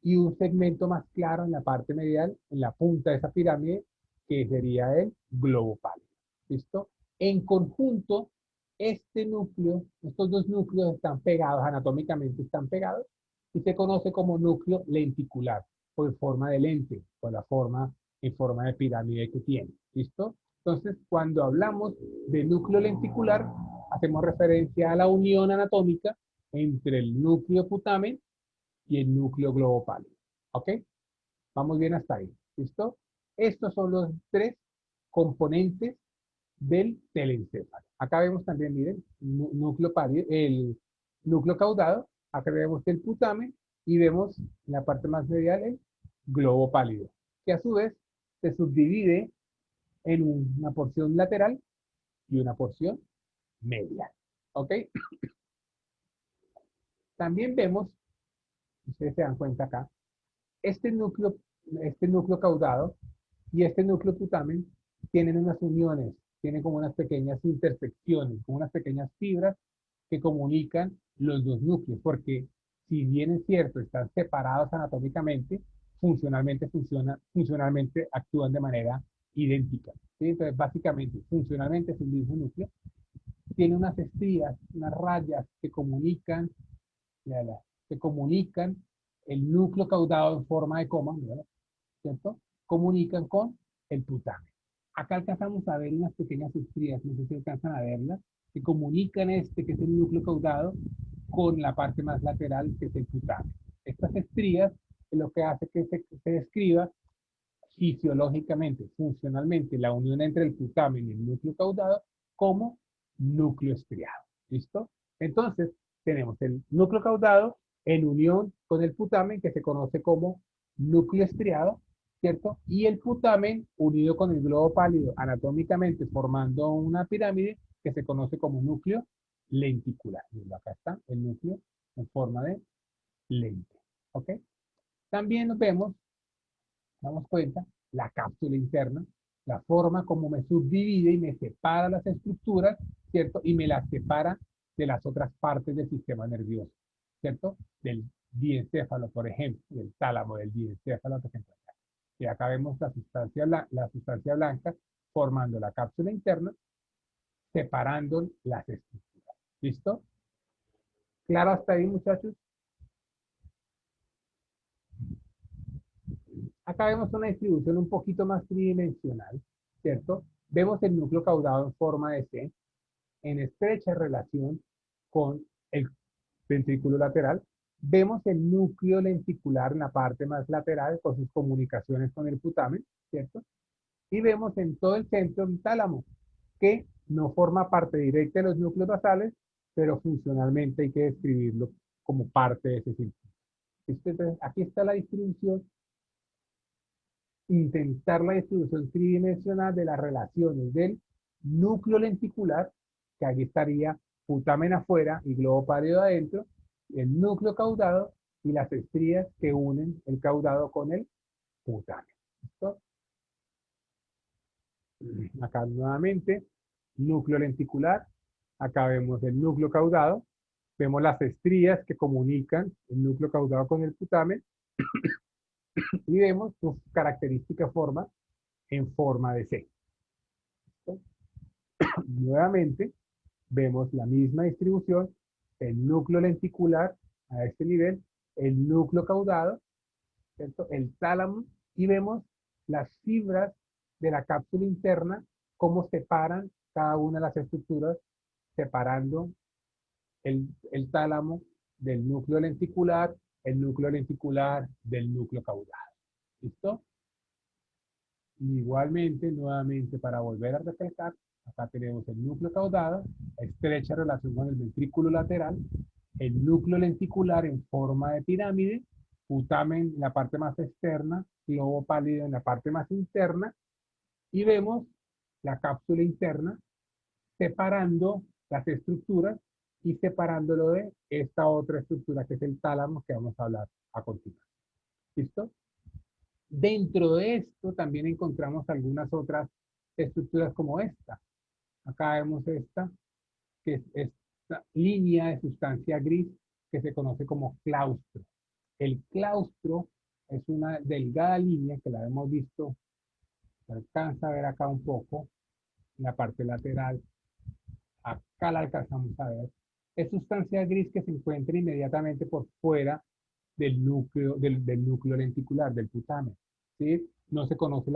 y un segmento más claro en la parte medial, en la punta de esa pirámide, que sería el globo pálido. ¿Listo? En conjunto, este núcleo, estos dos núcleos están pegados, anatómicamente están pegados, y se conoce como núcleo lenticular, por forma de lente, por la forma en forma de pirámide que tiene. ¿Listo? Entonces, cuando hablamos de núcleo lenticular, hacemos referencia a la unión anatómica entre el núcleo putamen y el núcleo globo pálido. ¿Ok? Vamos bien hasta ahí. ¿Listo? Estos son los tres componentes del telencéfalo. Acá vemos también, miren, núcleo pálido, el núcleo caudado. Acá vemos el putamen y vemos en la parte más medial el globo pálido, que a su vez se subdivide en una porción lateral y una porción medial. ¿Ok? También vemos, ustedes se dan cuenta acá, este núcleo, este núcleo caudado y este núcleo putamen tienen unas uniones, tienen como unas pequeñas intersecciones, como unas pequeñas fibras que comunican los dos núcleos, porque si bien es cierto, están separados anatómicamente, funcionalmente actúan de manera idéntica. ¿Sí? Entonces, básicamente, funcionalmente es un mismo núcleo, tiene unas estrías, unas rayas que comunican, mírala, que comunican el núcleo caudado en forma de coma, mírala, ¿cierto? Comunican con el putamen. Acá alcanzamos a ver unas pequeñas estrías, no sé si alcanzan a verlas, que comunican este, que es el núcleo caudado, con la parte más lateral, que es el putamen. Estas estrías es lo que hace que se describa fisiológicamente, funcionalmente, la unión entre el putamen y el núcleo caudado como núcleo estriado. ¿Listo? Entonces, tenemos el núcleo caudado en unión con el putamen, que se conoce como núcleo estriado, ¿cierto? Y el putamen unido con el globo pálido anatómicamente formando una pirámide que se conoce como núcleo lenticular. Acá está el núcleo en forma de lente. ¿Ok? También nos damos cuenta, la cápsula interna, la forma como me subdivide y me separa las estructuras, ¿cierto? Y me las separa de las otras partes del sistema nervioso, ¿cierto? Del diencéfalo, por ejemplo, del tálamo, del diencéfalo que se encuentra. Y acá vemos la sustancia blanca formando la cápsula interna, separando las estructuras. ¿Listo? ¿Claro hasta ahí, muchachos? Acá vemos una distribución un poquito más tridimensional, ¿cierto? Vemos el núcleo caudado en forma de C, en estrecha relación con el ventrículo lateral. Vemos el núcleo lenticular en la parte más lateral con sus comunicaciones con el putamen, ¿cierto? Y vemos en todo el centro un tálamo, que no forma parte directa de los núcleos basales, pero funcionalmente hay que describirlo como parte de ese círculo. Entonces, aquí está la distribución, intentar la distribución tridimensional de las relaciones del núcleo lenticular, que allí estaría putamen afuera y globo pálido adentro, el núcleo caudado y las estrías que unen el caudado con el putamen. ¿Listo? Acá nuevamente, núcleo lenticular, acá vemos el núcleo caudado, vemos las estrías que comunican el núcleo caudado con el putamen y vemos su característica forma en forma de C. Nuevamente, vemos la misma distribución, el núcleo lenticular a este nivel, el núcleo caudado, ¿cierto? El tálamo, y vemos las fibras de la cápsula interna, cómo separan cada una de las estructuras, separando el tálamo del núcleo lenticular, el núcleo lenticular del núcleo caudado. ¿Listo? Igualmente, nuevamente, para volver a refrescar, acá tenemos el núcleo caudado, estrecha relación con el ventrículo lateral, el núcleo lenticular en forma de pirámide, putamen en la parte más externa, globo pálido en la parte más interna, y vemos la cápsula interna separando las estructuras y separándolo de esta otra estructura que es el tálamo que vamos a hablar a continuación. ¿Listo? Dentro de esto también encontramos algunas otras estructuras como esta. Acá vemos esta, que es esta línea de sustancia gris que se conoce como claustro. El claustro es una delgada línea que la hemos visto, se alcanza a ver acá un poco, en la parte lateral. Acá la alcanzamos a ver. Es sustancia gris que se encuentra inmediatamente por fuera del núcleo, del núcleo lenticular, del putamen. ¿Sí? No se conoce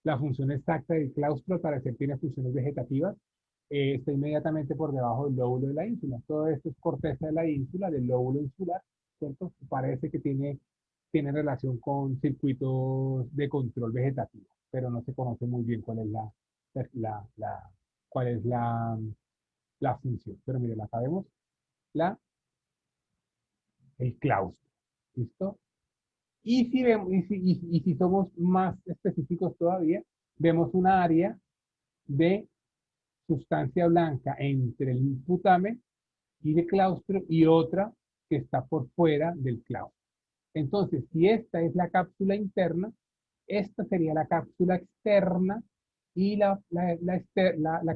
la función exacta del claustro, al parecer tiene funciones vegetativas. Está inmediatamente por debajo del lóbulo de la ínsula. Todo esto es corteza de la ínsula, del lóbulo insular, ¿cierto? Parece que tiene relación con circuitos de control vegetativo, pero no se conoce muy bien cuál es cuál es la función. Pero mire, acá vemos la, el claustro, ¿listo? Y si somos más específicos todavía, vemos una área de sustancia blanca entre el putamen y el claustro y otra que está por fuera del claustro. Entonces, si esta es la cápsula interna, esta sería la cápsula externa y la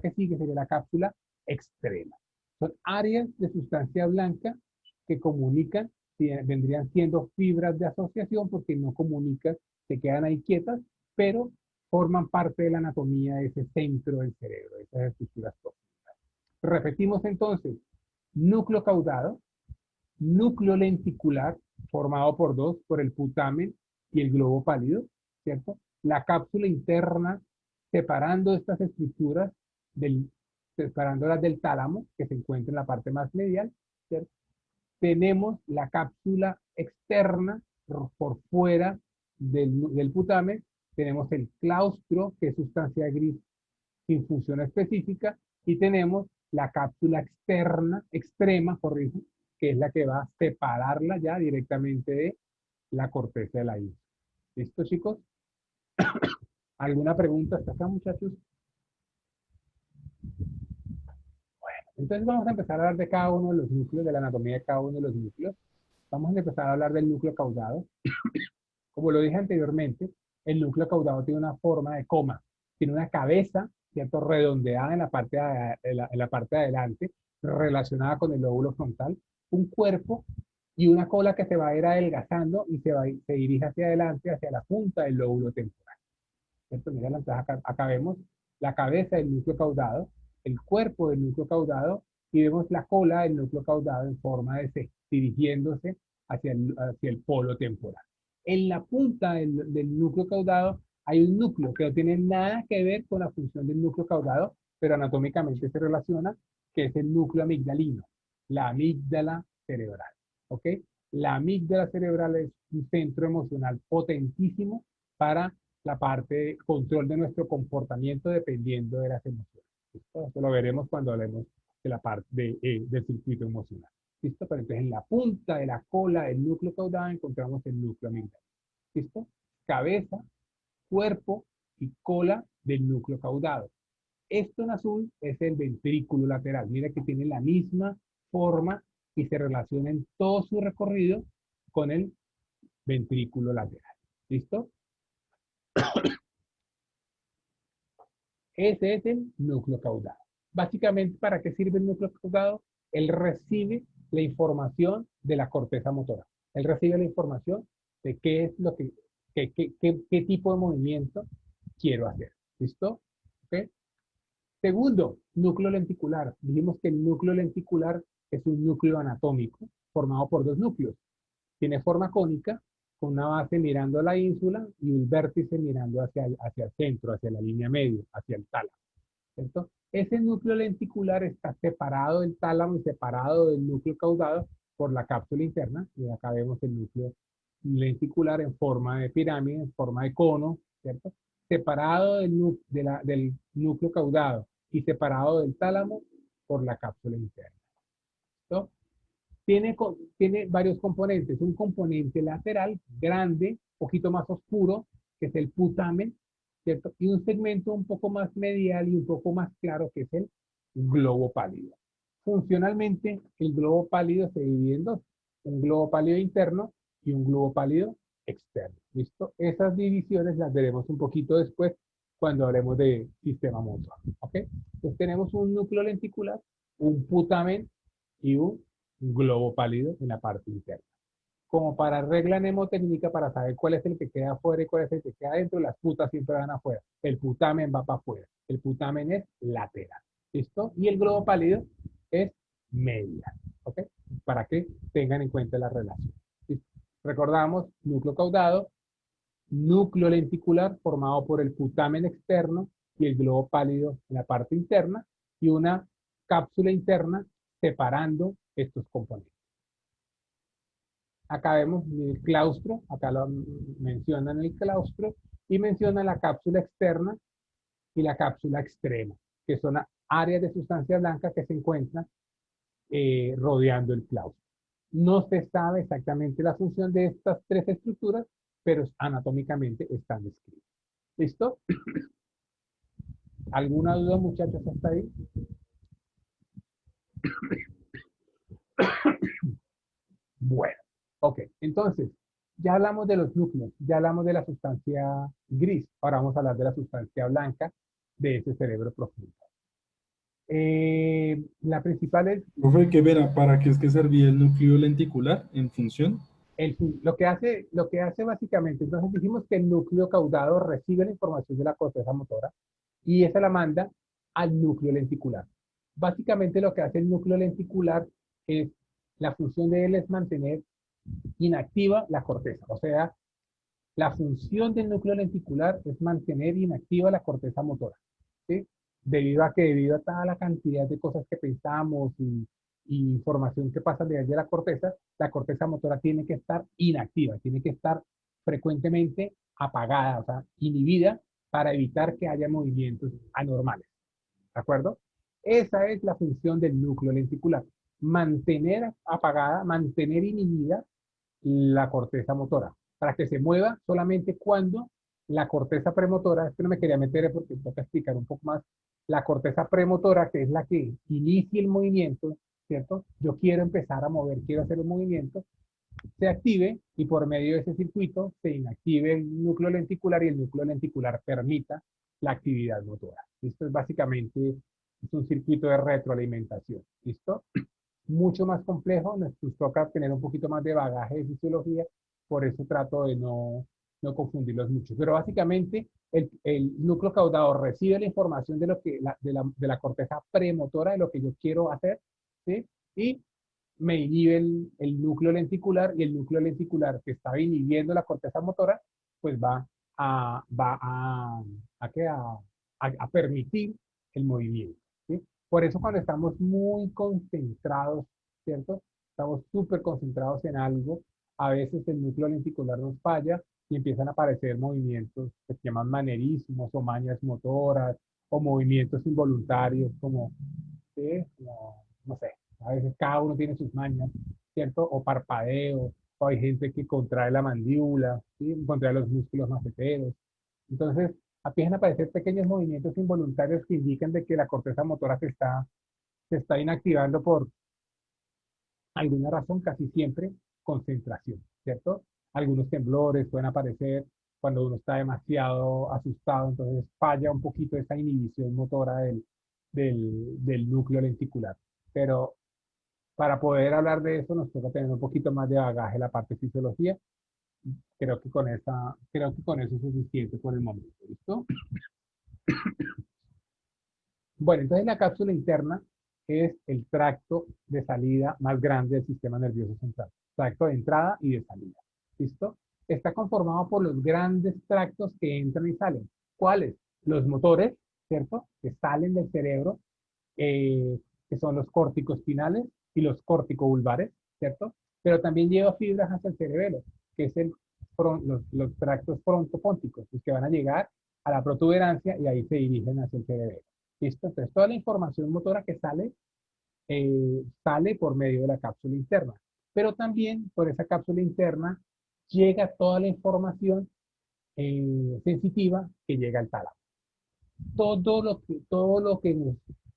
que sigue sería la cápsula extrema. Son áreas de sustancia blanca que comunican, vendrían siendo fibras de asociación porque no comunican, se quedan ahí quietas, pero forman parte de la anatomía de ese centro del cerebro, de esas estructuras profundas. Repetimos entonces, núcleo caudado, núcleo lenticular, formado por dos, por el putamen y el globo pálido, ¿cierto? La cápsula interna, separando estas estructuras, separándolas del tálamo, que se encuentra en la parte más medial, ¿cierto? Tenemos la cápsula externa, por fuera del putamen, tenemos el claustro, que es sustancia gris sin función específica, y tenemos la cápsula externa, extrema, corrijo, que es la que va a separarla ya directamente de la corteza de la isla. ¿Listo, chicos? ¿Alguna pregunta hasta acá, muchachos? Entonces vamos a empezar a hablar de cada uno de los núcleos, de la anatomía de cada uno de los núcleos. Vamos a empezar a hablar del núcleo caudado. Como lo dije anteriormente, el núcleo caudado tiene una forma de coma. Tiene una cabeza, ¿cierto? Redondeada en la parte de adelante, relacionada con el lóbulo frontal, un cuerpo y una cola que se va a ir adelgazando y se dirige hacia adelante, hacia la punta del lóbulo temporal. ¿Cierto? Mira, acá vemos la cabeza del núcleo caudado, el cuerpo del núcleo caudado y vemos la cola del núcleo caudado en forma de C, dirigiéndose hacia el polo temporal. En la punta del núcleo caudado hay un núcleo que no tiene nada que ver con la función del núcleo caudado, pero anatómicamente se relaciona, que es el núcleo amigdalino, la amígdala cerebral. ¿Ok? La amígdala cerebral es un centro emocional potentísimo para la parte de control de nuestro comportamiento dependiendo de las emociones. ¿Listo? Esto lo veremos cuando hablemos de la parte del circuito emocional. ¿Listo? Pero entonces en la punta de la cola del núcleo caudado encontramos el núcleo amigdala. ¿Listo? Cabeza, cuerpo y cola del núcleo caudado. Esto en azul es el ventrículo lateral. Mira que tiene la misma forma y se relaciona en todo su recorrido con el ventrículo lateral. ¿Listo? Ese es el núcleo caudado. Básicamente, ¿para qué sirve el núcleo caudado? Él recibe la información de la corteza motora. Él recibe la información de qué es lo qué tipo de movimiento quiero hacer. ¿Listo? ¿Ok? Segundo, núcleo lenticular. Dijimos que el núcleo lenticular es un núcleo anatómico formado por dos núcleos. Tiene forma cónica, con una base mirando a la ínsula y un vértice mirando hacia el centro, hacia la línea media, hacia el tálamo. ¿Cierto? Ese núcleo lenticular está separado del tálamo y separado del núcleo caudado por la cápsula interna. Y acá vemos el núcleo lenticular en forma de pirámide, en forma de cono, ¿cierto? Separado del núcleo caudado y separado del tálamo por la cápsula interna. ¿Listo? Tiene varios componentes. Un componente lateral grande, un poquito más oscuro, que es el putamen, ¿cierto? Y un segmento un poco más medial y un poco más claro, que es el globo pálido. Funcionalmente, el globo pálido se divide en dos. Un globo pálido interno y un globo pálido externo. ¿Listo? Esas divisiones las veremos un poquito después cuando hablemos de sistema motor. ¿Ok? Entonces tenemos un núcleo lenticular, un putamen y un globo pálido en la parte interna. Como para regla mnemotécnica, para saber cuál es el que queda afuera y cuál es el que queda adentro, las putas siempre van afuera. El putamen va para afuera. El putamen es lateral. ¿Listo? Y el globo pálido es medial. ¿Ok? Para que tengan en cuenta la relación. ¿Listo? Recordamos, núcleo caudado, núcleo lenticular formado por el putamen externo y el globo pálido en la parte interna y una cápsula interna separando estos componentes. Acá vemos el claustro, acá lo mencionan el claustro y mencionan la cápsula externa y la cápsula extrema, que son áreas de sustancia blanca que se encuentran rodeando el claustro. No se sabe exactamente la función de estas tres estructuras, pero anatómicamente están descritas. ¿Listo? ¿Alguna duda, muchachos, hasta ahí? Bueno, ok. Entonces, ya hablamos de los núcleos, ya hablamos de la sustancia gris. Ahora vamos a hablar de la sustancia blanca de ese cerebro profundo. La principal es Profe, que verá, ¿para qué es que servía el núcleo lenticular en función? lo que hace básicamente, entonces dijimos que el núcleo caudado recibe la información de la corteza motora y esa la manda al núcleo lenticular. Básicamente lo que hace el núcleo lenticular es, la función de él es mantener inactiva la corteza. O sea, la función del núcleo lenticular es mantener inactiva la corteza motora. ¿Sí? Debido a toda la cantidad de cosas que pensamos y información que pasa desde la corteza motora tiene que estar inactiva, tiene que estar frecuentemente apagada, o sea, inhibida para evitar que haya movimientos anormales. ¿De acuerdo? Esa es la función del núcleo lenticular. Mantener apagada, mantener inhibida la corteza motora, para que se mueva solamente cuando la corteza premotora, es que no me quería meter porque tengo que explicar un poco más, la corteza premotora, que es la que inicia el movimiento, ¿cierto? Yo quiero empezar a mover, quiero hacer un movimiento, se active y por medio de ese circuito se inactive el núcleo lenticular y el núcleo lenticular permita la actividad motora. Esto es básicamente es un circuito de retroalimentación. ¿Listo? Mucho más complejo, nos toca tener un poquito más de bagaje de fisiología, por eso trato de no confundirlos mucho. Pero básicamente el núcleo caudado recibe la información de, lo que, de la corteza premotora, de lo que yo quiero hacer, ¿sí? Y me inhibe el núcleo lenticular y el núcleo lenticular que estaba inhibiendo la corteza motora, pues va a permitir el movimiento. ¿Sí? Por eso cuando estamos muy concentrados, ¿cierto? Estamos súper concentrados en algo, a veces el núcleo lenticular nos falla y empiezan a aparecer movimientos que se llaman manerismos o mañas motoras o movimientos involuntarios como, ¿sí? Como, no sé, a veces cada uno tiene sus mañas, ¿cierto? O parpadeo, o hay gente que contrae la mandíbula, ¿sí? Contrae los músculos maceteros. Entonces, empiezan a aparecer pequeños movimientos involuntarios que indican de que la corteza motora se está inactivando por alguna razón, casi siempre concentración, ¿cierto? Algunos temblores pueden aparecer cuando uno está demasiado asustado, entonces falla un poquito esa inhibición motora del núcleo lenticular. Pero para poder hablar de eso nos toca tener un poquito más de bagaje la parte de fisiología. Creo que con eso es suficiente por el momento, ¿listo? Bueno, entonces la cápsula interna es el tracto de salida más grande del sistema nervioso central. Tracto de entrada y de salida. ¿Listo? Está conformado por los grandes tractos que entran y salen. ¿Cuáles? Los motores, ¿cierto? Que salen del cerebro, que son los córtico-espinales y los córtico-vulvares, ¿cierto? Pero también lleva fibras hacia el cerebelo, que es los tractos frontopónticos, los que van a llegar a la protuberancia y ahí se dirigen hacia el cerebelo. ¿Listo? Entonces, toda la información motora que sale por medio de la cápsula interna. Pero también por esa cápsula interna llega toda la información sensitiva que llega al tálamo. Todo lo que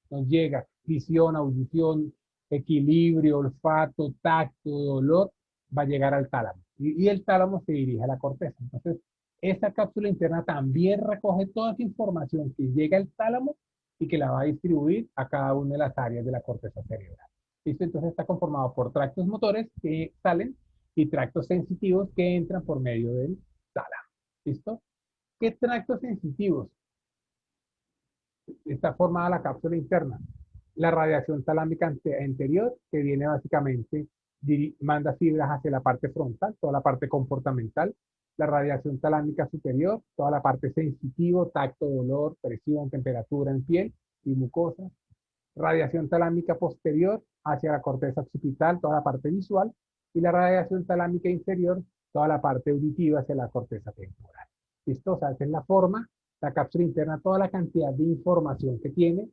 nos llega, visión, audición, equilibrio, olfato, tacto, dolor, va a llegar al tálamo. Y el tálamo se dirige a la corteza. Entonces, esa cápsula interna también recoge toda esa información que llega al tálamo y que la va a distribuir a cada una de las áreas de la corteza cerebral. ¿Listo? Entonces está conformado por tractos motores que salen y tractos sensitivos que entran por medio del tálamo. ¿Listo? ¿Qué tractos sensitivos? Está formada la cápsula interna. La radiación talámica anterior, que viene básicamente, manda fibras hacia la parte frontal, toda la parte comportamental. La radiación talámica superior, toda la parte sensitivo, tacto, dolor, presión, temperatura en piel y mucosa. Radiación talámica posterior hacia la corteza occipital, toda la parte visual. y la radiación talámica inferior, toda la parte auditiva hacia la corteza temporal. ¿Listo? O sea, esa es la forma, la cápsula interna, toda la cantidad de información que tiene,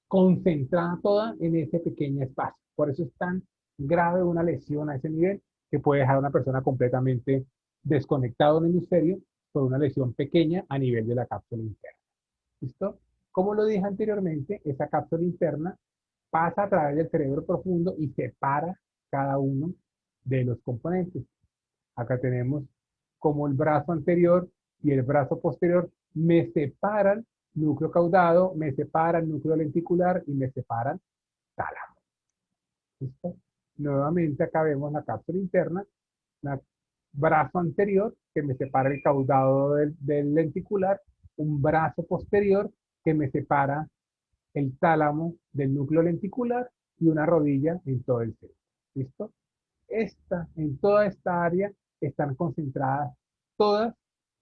concentrada toda en ese pequeño espacio. Por eso es tan grave una lesión a ese nivel que puede dejar a una persona completamente desconectada del hemisferio por una lesión pequeña a nivel de la cápsula interna. ¿Listo? Como lo dije anteriormente, esa cápsula interna pasa a través del cerebro profundo y separa cada uno de los componentes. Acá tenemos como el brazo anterior y el brazo posterior me separan núcleo caudado, me separan núcleo lenticular y me separan tálamo. ¿Listo? Nuevamente acá vemos la cápsula interna, el brazo anterior que me separa el caudado del lenticular, un brazo posterior que me separa el tálamo del núcleo lenticular y una rodilla en todo el cerebro. ¿Listo? En toda esta área están concentradas todas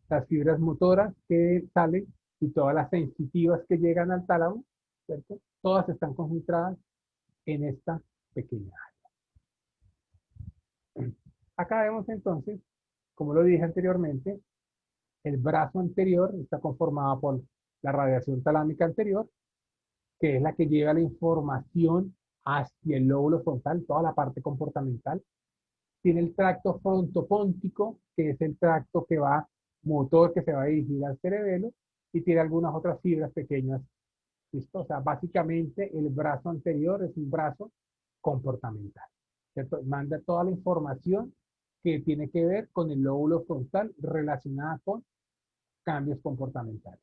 las fibras motoras que salen y todas las sensitivas que llegan al tálamo, ¿cierto? Todas están concentradas en esta pequeña área. Acá vemos entonces, como lo dije anteriormente, el brazo anterior está conformado por la radiación talámica anterior, que es la que lleva la información hacia el lóbulo frontal, toda la parte comportamental. Tiene el tracto frontopóntico, que es el tracto que va, motor que se va a dirigir al cerebelo, y tiene algunas otras fibras pequeñas. ¿Listo? O sea, básicamente el brazo anterior es un brazo comportamental, ¿cierto? Manda toda la información que tiene que ver con el lóbulo frontal relacionada con cambios comportamentales.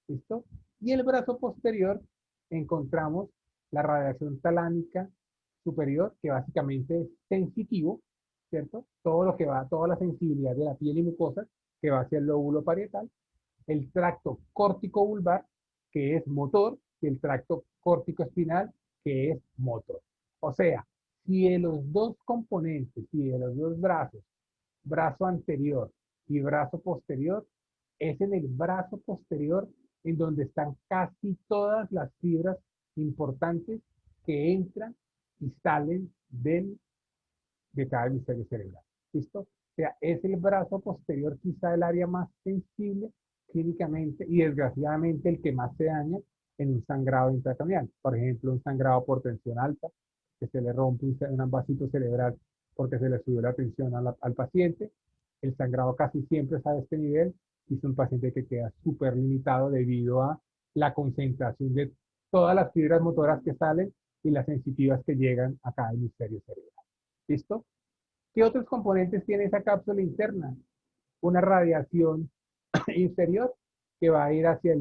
¿Listo? Y el brazo posterior encontramos la radiación talámica superior, que básicamente es sensitivo, ¿cierto? Todo lo que va, toda la sensibilidad de la piel y mucosa que va hacia el lóbulo parietal, el tracto córtico vulvar, que es motor, y el tracto córtico espinal, que es motor. O sea, si de los dos componentes, si de los dos brazos, brazo anterior y brazo posterior, es en el brazo posterior en donde están casi todas las fibras importantes que entran y salen de cada hemisferio cerebral. ¿Listo? O sea, es el brazo posterior quizá el área más sensible clínicamente y desgraciadamente el que más se daña en un sangrado intracranial. Por ejemplo, un sangrado por tensión alta, que se le rompe un vasito cerebral porque se le subió la tensión al paciente. El sangrado casi siempre es a este nivel y es un paciente que queda súper limitado debido a la concentración de todas las fibras motoras que salen y las sensitivas que llegan a cada hemisferio cerebral. ¿Listo? ¿Qué otros componentes tiene esa cápsula interna? Una radiación inferior que va a ir hacia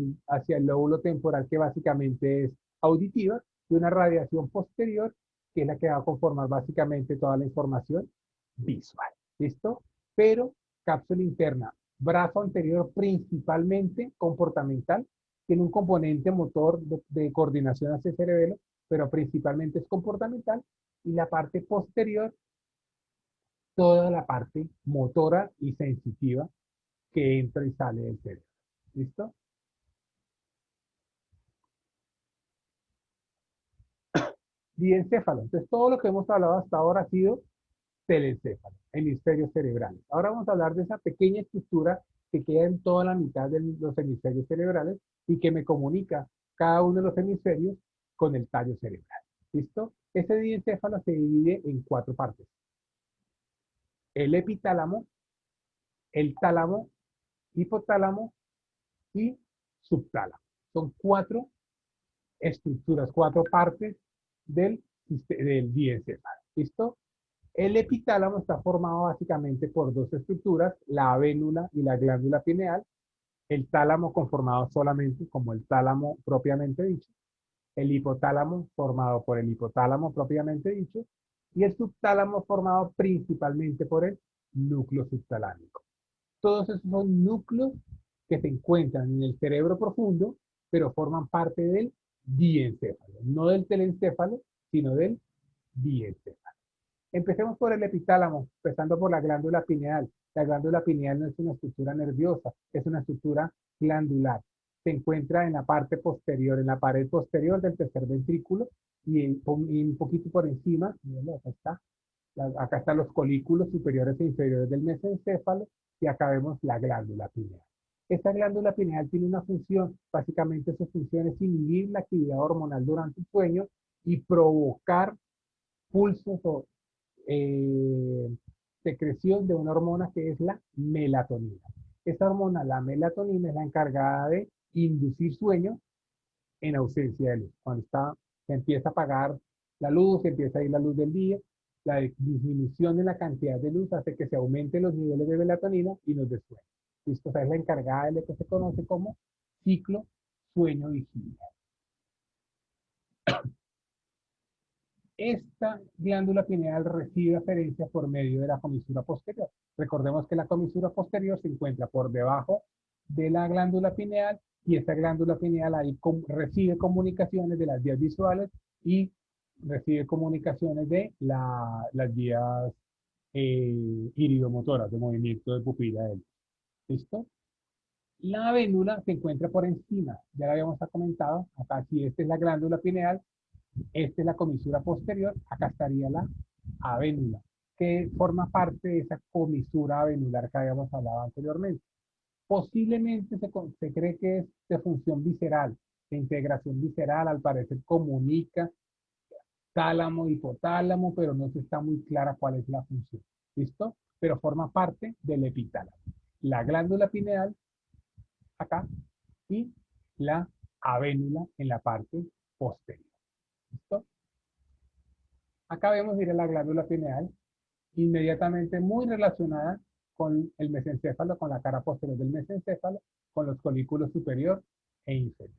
el lóbulo temporal, que básicamente es auditiva, y una radiación posterior, que es la que va a conformar básicamente toda la información visual. ¿Listo? Pero cápsula interna, brazo anterior principalmente comportamental, tiene un componente motor de coordinación hacia el cerebelo, pero principalmente es comportamental, y la parte posterior toda la parte motora y sensitiva que entra y sale del cerebro. ¿Listo? Diencéfalo. Entonces, todo lo que hemos hablado hasta ahora ha sido telencéfalo, hemisferios cerebrales. Ahora vamos a hablar de esa pequeña estructura que queda en toda la mitad de los hemisferios cerebrales y que me comunica cada uno de los hemisferios con el tallo cerebral. ¿Listo? Ese diencéfalo se divide en 4 partes. El epitálamo, el tálamo, hipotálamo y subtálamo. Son 4 estructuras, 4 partes del diencéfalo. ¿Listo? El epitálamo está formado básicamente por 2 estructuras, la avénula y la glándula pineal. El tálamo conformado solamente como el tálamo propiamente dicho. El hipotálamo formado por el hipotálamo propiamente dicho. Y el subtálamo formado principalmente por el núcleo subtalámico. Todos esos son núcleos que se encuentran en el cerebro profundo, pero forman parte del diencéfalo. No del telencéfalo, sino del diencéfalo. Empecemos por el epitálamo, empezando por la glándula pineal. La glándula pineal no es una estructura nerviosa, es una estructura glandular. Se encuentra en la parte posterior, en la pared posterior del tercer ventrículo y un poquito por encima, mírenlo, acá está, Acá están los colículos superiores e inferiores del mesencéfalo y acá vemos la glándula pineal. Esta glándula pineal tiene una función, básicamente su función es inhibir la actividad hormonal durante el sueño y provocar pulsos o secreción de una hormona que es la melatonina. Esta hormona, la melatonina, es la encargada de inducir sueño en ausencia de luz. Cuando se empieza a apagar la luz, se empieza a ir la luz del día, la disminución de la cantidad de luz hace que se aumenten los niveles de melatonina y nos dé sueño. ¿Listo? O sea, es la encargada de lo que se conoce como ciclo sueño-vigilia. Esta glándula pineal recibe aferencia por medio de la comisura posterior. Recordemos que la comisura posterior se encuentra por debajo de la glándula pineal y esta glándula pineal ahí recibe comunicaciones de las vías visuales y recibe comunicaciones de las vías iridomotoras, de movimiento de pupila. ¿Listo? La vénula se encuentra por encima, ya la habíamos comentado, acá si esta es la glándula pineal, esta es la comisura posterior, acá estaría la avénula, que forma parte de esa comisura avenular que habíamos hablado anteriormente. Posiblemente se cree que es de función visceral, de integración visceral, al parecer comunica tálamo, hipotálamo, pero no se está muy clara cuál es la función. ¿Listo? Pero forma parte del epitálamo. La glándula pineal, acá, y la avénula en la parte posterior. ¿Listo? Acá vemos, mire, la glándula pineal, inmediatamente muy relacionada con el mesencéfalo, con la cara posterior del mesencéfalo, con los colículos superior e inferior.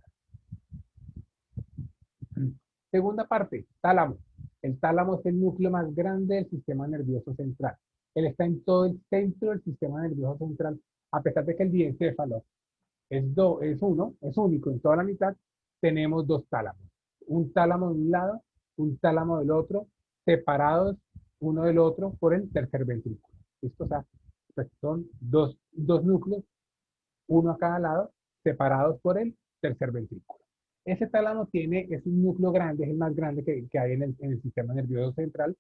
Segunda parte, tálamo. El tálamo es el núcleo más grande del sistema nervioso central. Él está en todo el centro del sistema nervioso central, a pesar de que el diencéfalo es único en toda la mitad, tenemos dos tálamos. Un tálamo de un lado, un tálamo del otro, separados uno del otro por el tercer ventrículo. ¿Listo? O sea, pues son dos núcleos, uno a cada lado, separados por el tercer ventrículo. Ese tálamo es un núcleo grande, es el más grande que hay en el sistema nervioso central.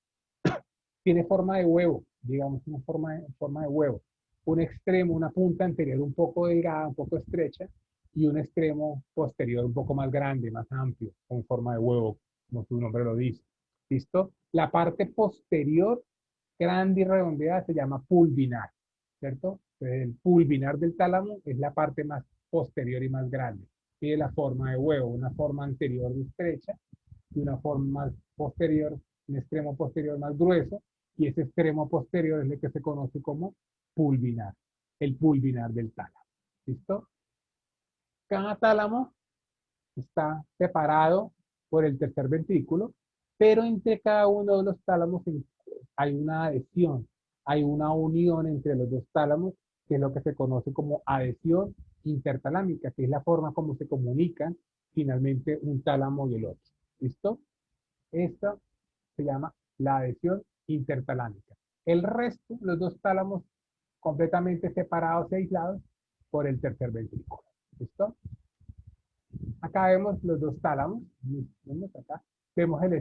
Tiene forma de huevo, digamos, una forma de huevo. Un extremo, una punta anterior un poco delgada, un poco estrecha, y un extremo posterior un poco más grande, más amplio, con forma de huevo, como su nombre lo dice. ¿Listo? La parte posterior, grande y redondeada, se llama pulvinar, ¿cierto? Entonces, el pulvinar del tálamo es la parte más posterior y más grande. Tiene la forma de huevo, una forma anterior estrecha y una forma más posterior, un extremo posterior más grueso, y ese extremo posterior es el que se conoce como pulvinar, el pulvinar del tálamo. ¿Listo? Cada tálamo está separado por el tercer ventrículo, pero entre cada uno de los tálamos hay una adhesión, hay una unión entre los dos tálamos, que es lo que se conoce como adhesión intertalámica, que es la forma como se comunican finalmente un tálamo y el otro. ¿Listo? Esta se llama la adhesión intertalámica. El resto, los dos tálamos completamente separados y aislados por el tercer ventrículo. ¿Listo? Acá vemos los dos tálamos. Vemos acá. Vemos el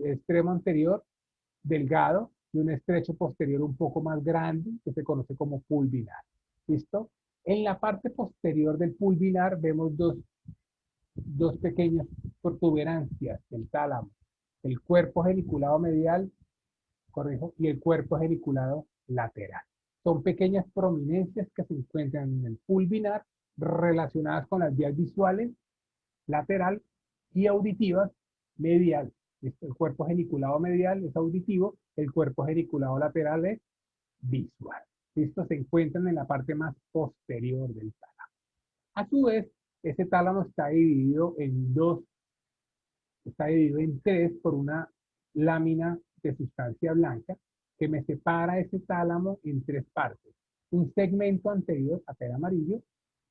extremo anterior delgado y un estrecho posterior un poco más grande que se conoce como pulvinar. ¿Listo? En la parte posterior del pulvinar vemos dos pequeñas protuberancias del tálamo. El cuerpo geniculado medial, corrijo, y el cuerpo geniculado lateral. Son pequeñas prominencias que se encuentran en el pulvinar relacionadas con las vías visuales, lateral, y auditivas, medial. El cuerpo geniculado medial es auditivo, el cuerpo geniculado lateral es visual. Estos se encuentran en la parte más posterior del tálamo. A su vez, ese tálamo está dividido en tres por una lámina de sustancia blanca que me separa ese tálamo en tres partes. Un segmento anterior, acá en amarillo,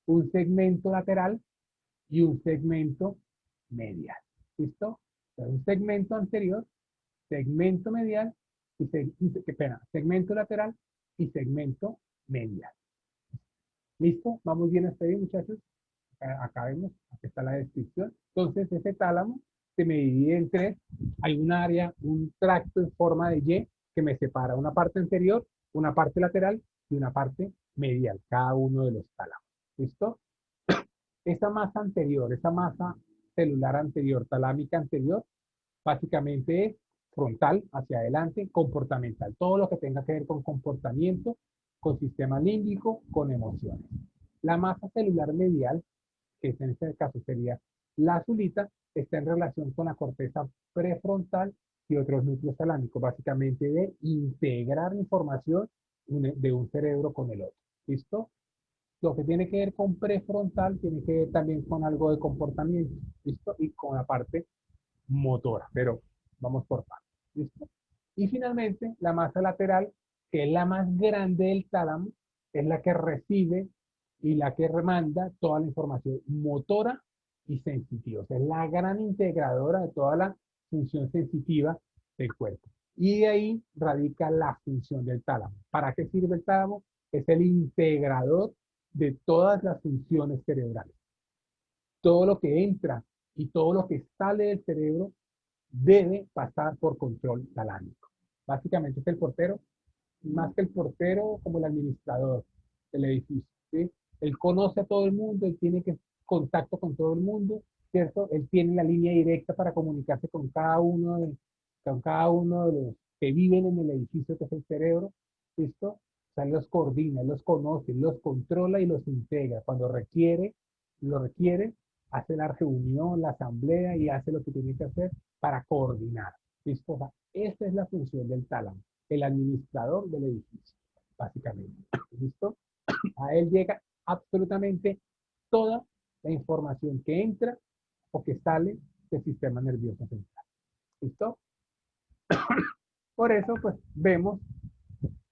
un segmento lateral y un segmento medial. ¿Listo? Entonces, un segmento anterior, segmento medial segmento lateral y segmento medial. ¿Listo? ¿Vamos bien hasta ahí, muchachos? Acá vemos, aquí está la descripción. Entonces, ese tálamo se me divide en tres hay un área, un tracto en forma de Y que me separa una parte anterior, una parte lateral y una parte medial, cada uno de los tálamos. ¿Listo? Esa masa anterior, esa masa celular anterior, talámica anterior, básicamente es frontal, hacia adelante, comportamental. Todo lo que tenga que ver con comportamiento, con sistema límbico, con emociones. La masa celular medial, que en este caso sería la azulita, está en relación con la corteza prefrontal y otros núcleos talámicos, básicamente de integrar información de un cerebro con el otro. ¿Listo? Lo que tiene que ver con prefrontal tiene que ver también con algo de comportamiento, ¿listo? Y con la parte motora, pero vamos por partes, ¿listo? Y finalmente, la masa lateral, que es la más grande del tálamo, es la que recibe y la que remanda toda la información motora y sensitiva. O sea, es la gran integradora de toda la función sensitiva del cuerpo. Y de ahí radica la función del tálamo. ¿Para qué sirve el tálamo? Es el integrador de todas las funciones cerebrales. Todo lo que entra y todo lo que sale del cerebro debe pasar por control talámico. Básicamente es el portero, más que el portero, como el administrador del edificio. ¿Sí? Él conoce a todo el mundo, él tiene contacto con todo el mundo, ¿cierto? Él tiene la línea directa para comunicarse con cada uno de los que viven en el edificio que es el cerebro, ¿listo? O sea, él los coordina, él los conoce, él los controla y los integra. Cuando lo requiere, hace la reunión, la asamblea y hace lo que tiene que hacer para coordinar. ¿Listo? O sea, esa es la función del tálamo, el administrador del edificio, básicamente. ¿Listo? A él llega absolutamente toda la información que entra o que sale del sistema nervioso central. ¿Listo? Por eso, pues, vemos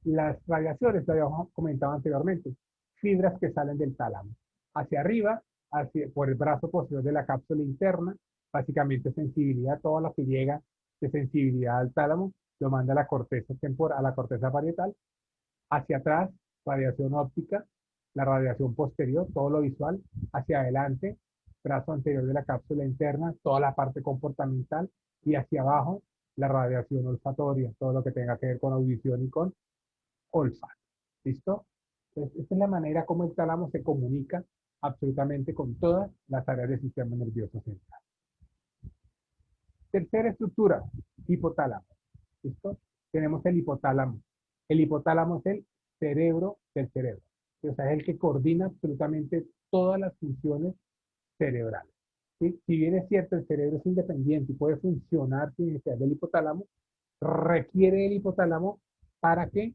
las radiaciones, lo habíamos comentado anteriormente, fibras que salen del tálamo. Hacia arriba, por el brazo posterior de la cápsula interna, básicamente sensibilidad, todo lo que llega de sensibilidad al tálamo, lo manda a la corteza temporal, a la corteza parietal. Hacia atrás, radiación óptica, la radiación posterior, todo lo visual. Hacia adelante, brazo anterior de la cápsula interna, toda la parte comportamental. Y hacia abajo, la radiación olfatoria, todo lo que tenga que ver con audición y con olfato. ¿Listo? Entonces, esta es la manera como el tálamo se comunica absolutamente con todas las áreas del sistema nervioso central. Tercera estructura, hipotálamo. ¿Listo? Tenemos el hipotálamo. El hipotálamo es el cerebro del cerebro. O sea, es el que coordina absolutamente todas las funciones cerebrales. ¿Sí? Si bien es cierto, el cerebro es independiente y puede funcionar sin necesidad del hipotálamo, requiere el hipotálamo para que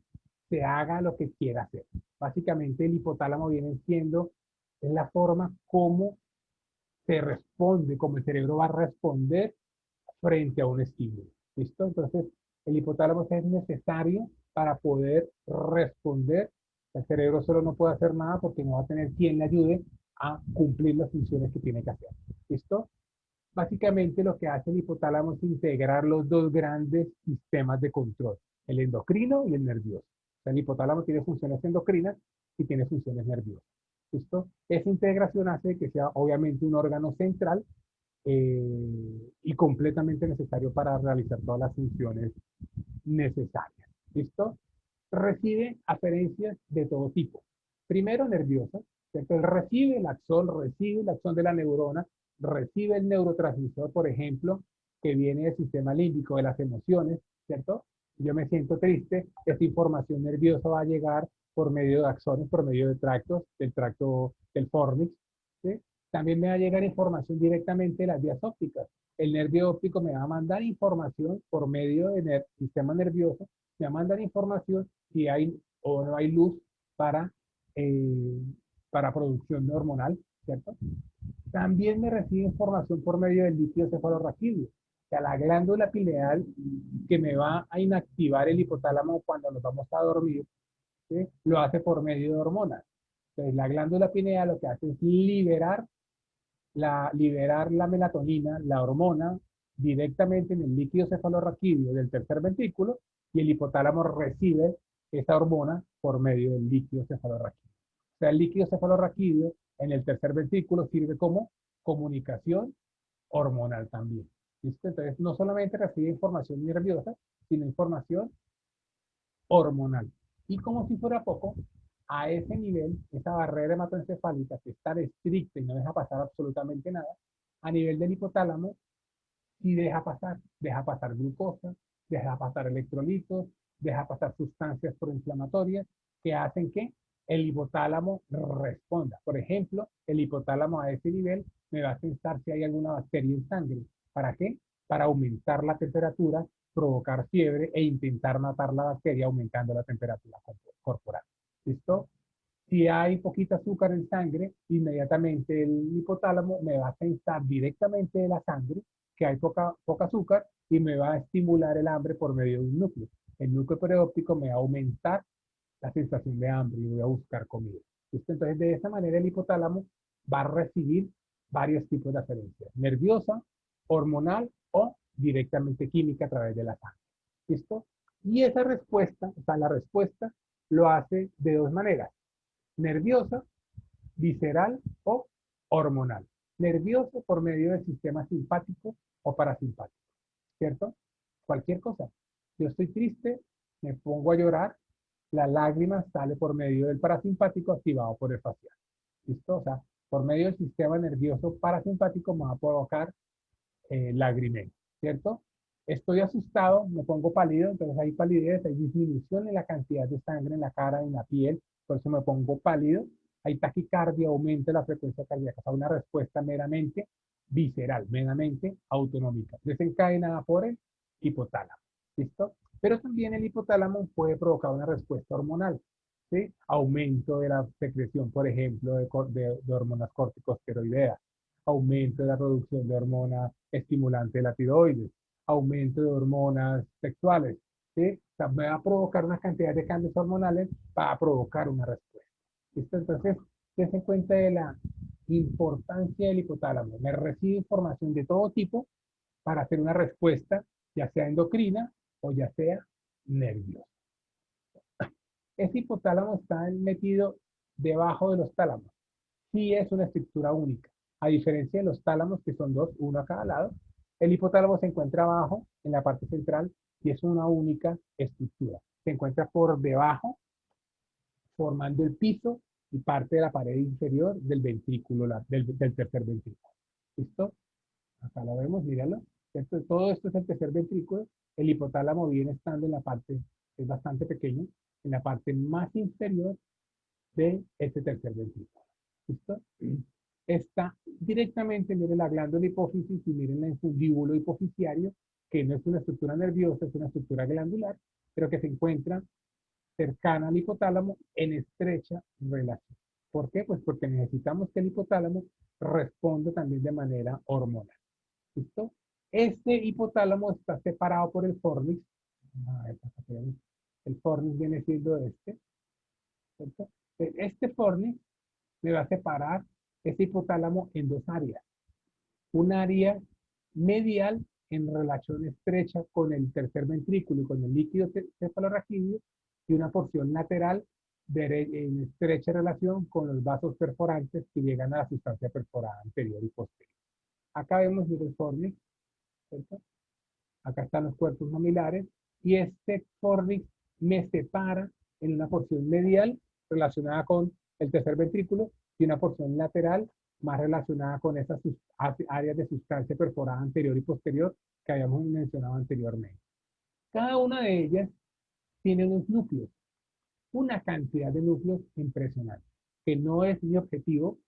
se haga lo que quiera hacer. Básicamente el hipotálamo viene siendo la forma como se responde, como el cerebro va a responder frente a un estímulo. ¿Listo? Entonces, el hipotálamo es necesario para poder responder. El cerebro solo no puede hacer nada porque no va a tener quien le ayude a cumplir las funciones que tiene que hacer. ¿Listo? Básicamente lo que hace el hipotálamo es integrar los dos grandes sistemas de control, el endocrino y el nervioso. O sea, el hipotálamo tiene funciones endocrinas y tiene funciones nerviosas. ¿Listo? Esa integración hace que sea obviamente un órgano central y completamente necesario para realizar todas las funciones necesarias. ¿Listo? Recibe aferencias de todo tipo. Primero, nerviosas, ¿cierto? Él recibe recibe la acción de la neurona, recibe el neurotransmisor, por ejemplo, que viene del sistema límbico, de las emociones, ¿cierto? Yo me siento triste, esta información nerviosa va a llegar por medio de axones, por medio de tractos, del tracto del fornix, ¿sí? También me va a llegar información directamente de las vías ópticas. El nervio óptico me va a mandar información por medio del sistema nervioso, me va a mandar información si hay o no hay luz para, eh, para producción hormonal, ¿cierto? También me recibe información por medio del líquido cefalorraquídeo, o sea, la glándula pineal que me va a inactivar el hipotálamo cuando nos vamos a dormir, ¿sí? Lo hace por medio de hormonas. Entonces, la glándula pineal lo que hace es liberar la melatonina, la hormona, directamente en el líquido cefalorraquídeo del tercer ventrículo y el hipotálamo recibe esa hormona por medio del líquido cefalorraquídeo. O sea, el líquido cefalorraquídeo en el tercer ventrículo sirve como comunicación hormonal también. ¿Listo? Entonces, no solamente recibe información nerviosa, sino información hormonal. Y como si fuera poco, a ese nivel, esa barrera hematoencefálica que es tan estricta y no deja pasar absolutamente nada, a nivel del hipotálamo, sí deja pasar glucosa, deja pasar electrolitos, deja pasar sustancias proinflamatorias que hacen que el hipotálamo responda. Por ejemplo, el hipotálamo a ese nivel me va a pensar si hay alguna bacteria en sangre. ¿Para qué? Para aumentar la temperatura, provocar fiebre e intentar matar la bacteria aumentando la temperatura corporal. ¿Listo? Si hay poquito azúcar en sangre, inmediatamente el hipotálamo me va a pensar directamente de la sangre que hay poca azúcar y me va a estimular el hambre por medio de un núcleo. El núcleo perióptico me va a aumentar la sensación de hambre y voy a buscar comida. ¿Listo? Entonces, de esa manera el hipotálamo va a recibir varios tipos de aferencia, nerviosa, hormonal o directamente química a través de la sangre. ¿Listo? Y esa respuesta, o sea, la respuesta lo hace de dos maneras, nerviosa, visceral o hormonal. Nervioso por medio del sistema simpático o parasimpático, ¿cierto? Cualquier cosa. Yo estoy triste, me pongo a llorar, la lágrima sale por medio del parasimpático activado por el facial. ¿Listo? O sea, por medio del sistema nervioso parasimpático me va a provocar lagrimen, ¿cierto? Estoy asustado, me pongo pálido, entonces hay palidez, hay disminución en la cantidad de sangre en la cara, en la piel, por eso me pongo pálido. Hay taquicardia, aumenta la frecuencia cardíaca, o sea, una respuesta meramente visceral, meramente autonómica, desencadenada por el hipotálamo, ¿listo? Pero también el hipotálamo puede provocar una respuesta hormonal, ¿sí? Aumento de la secreción, por ejemplo, de hormonas corticosteroideas, aumento de la producción de hormonas estimulantes de la tiroides, aumento de hormonas sexuales, ¿sí? O sea, me va a provocar una cantidad de cambios hormonales para provocar una respuesta. ¿Listo? Entonces, dense cuenta de la importancia del hipotálamo. Me recibe información de todo tipo para hacer una respuesta, ya sea endocrina o ya sea nerviosa. Ese hipotálamo está metido debajo de los tálamos. Sí es una estructura única. A diferencia de los tálamos, que son dos, uno a cada lado, el hipotálamo se encuentra abajo, en la parte central, y es una única estructura. Se encuentra por debajo, formando el piso y parte de la pared inferior del ventrículo, del tercer ventrículo. ¿Listo? Acá lo vemos, míralo. Todo esto es el tercer ventrículo. El hipotálamo viene estando en la parte, es bastante pequeño, en la parte más inferior de este tercer ventrículo. ¿Listo? Está directamente, miren la glándula hipófisis y miren el fundíbulo hipofisiario, que no es una estructura nerviosa, es una estructura glandular, pero que se encuentra cercana al hipotálamo en estrecha relación. ¿Por qué? Pues porque necesitamos que el hipotálamo responda también de manera hormonal. ¿Listo? Este hipotálamo está separado por el fornix. El fornix viene siendo este, ¿cierto? Este fornix me va a separar ese hipotálamo en dos áreas. Un área medial en relación estrecha con el tercer ventrículo y con el líquido cefalorraquídeo y una porción lateral en estrecha relación con los vasos perforantes que llegan a la sustancia perforada anterior y posterior. Acá vemos el fornix, ¿cierto? Acá están los cuerpos mamilares y este fornix me separa en una porción medial relacionada con el tercer ventrículo y una porción lateral más relacionada con esas áreas de sustancia perforada anterior y posterior que habíamos mencionado anteriormente. Cada una de ellas tiene unos núcleos, una cantidad de núcleos impresionante, que no es mi objetivo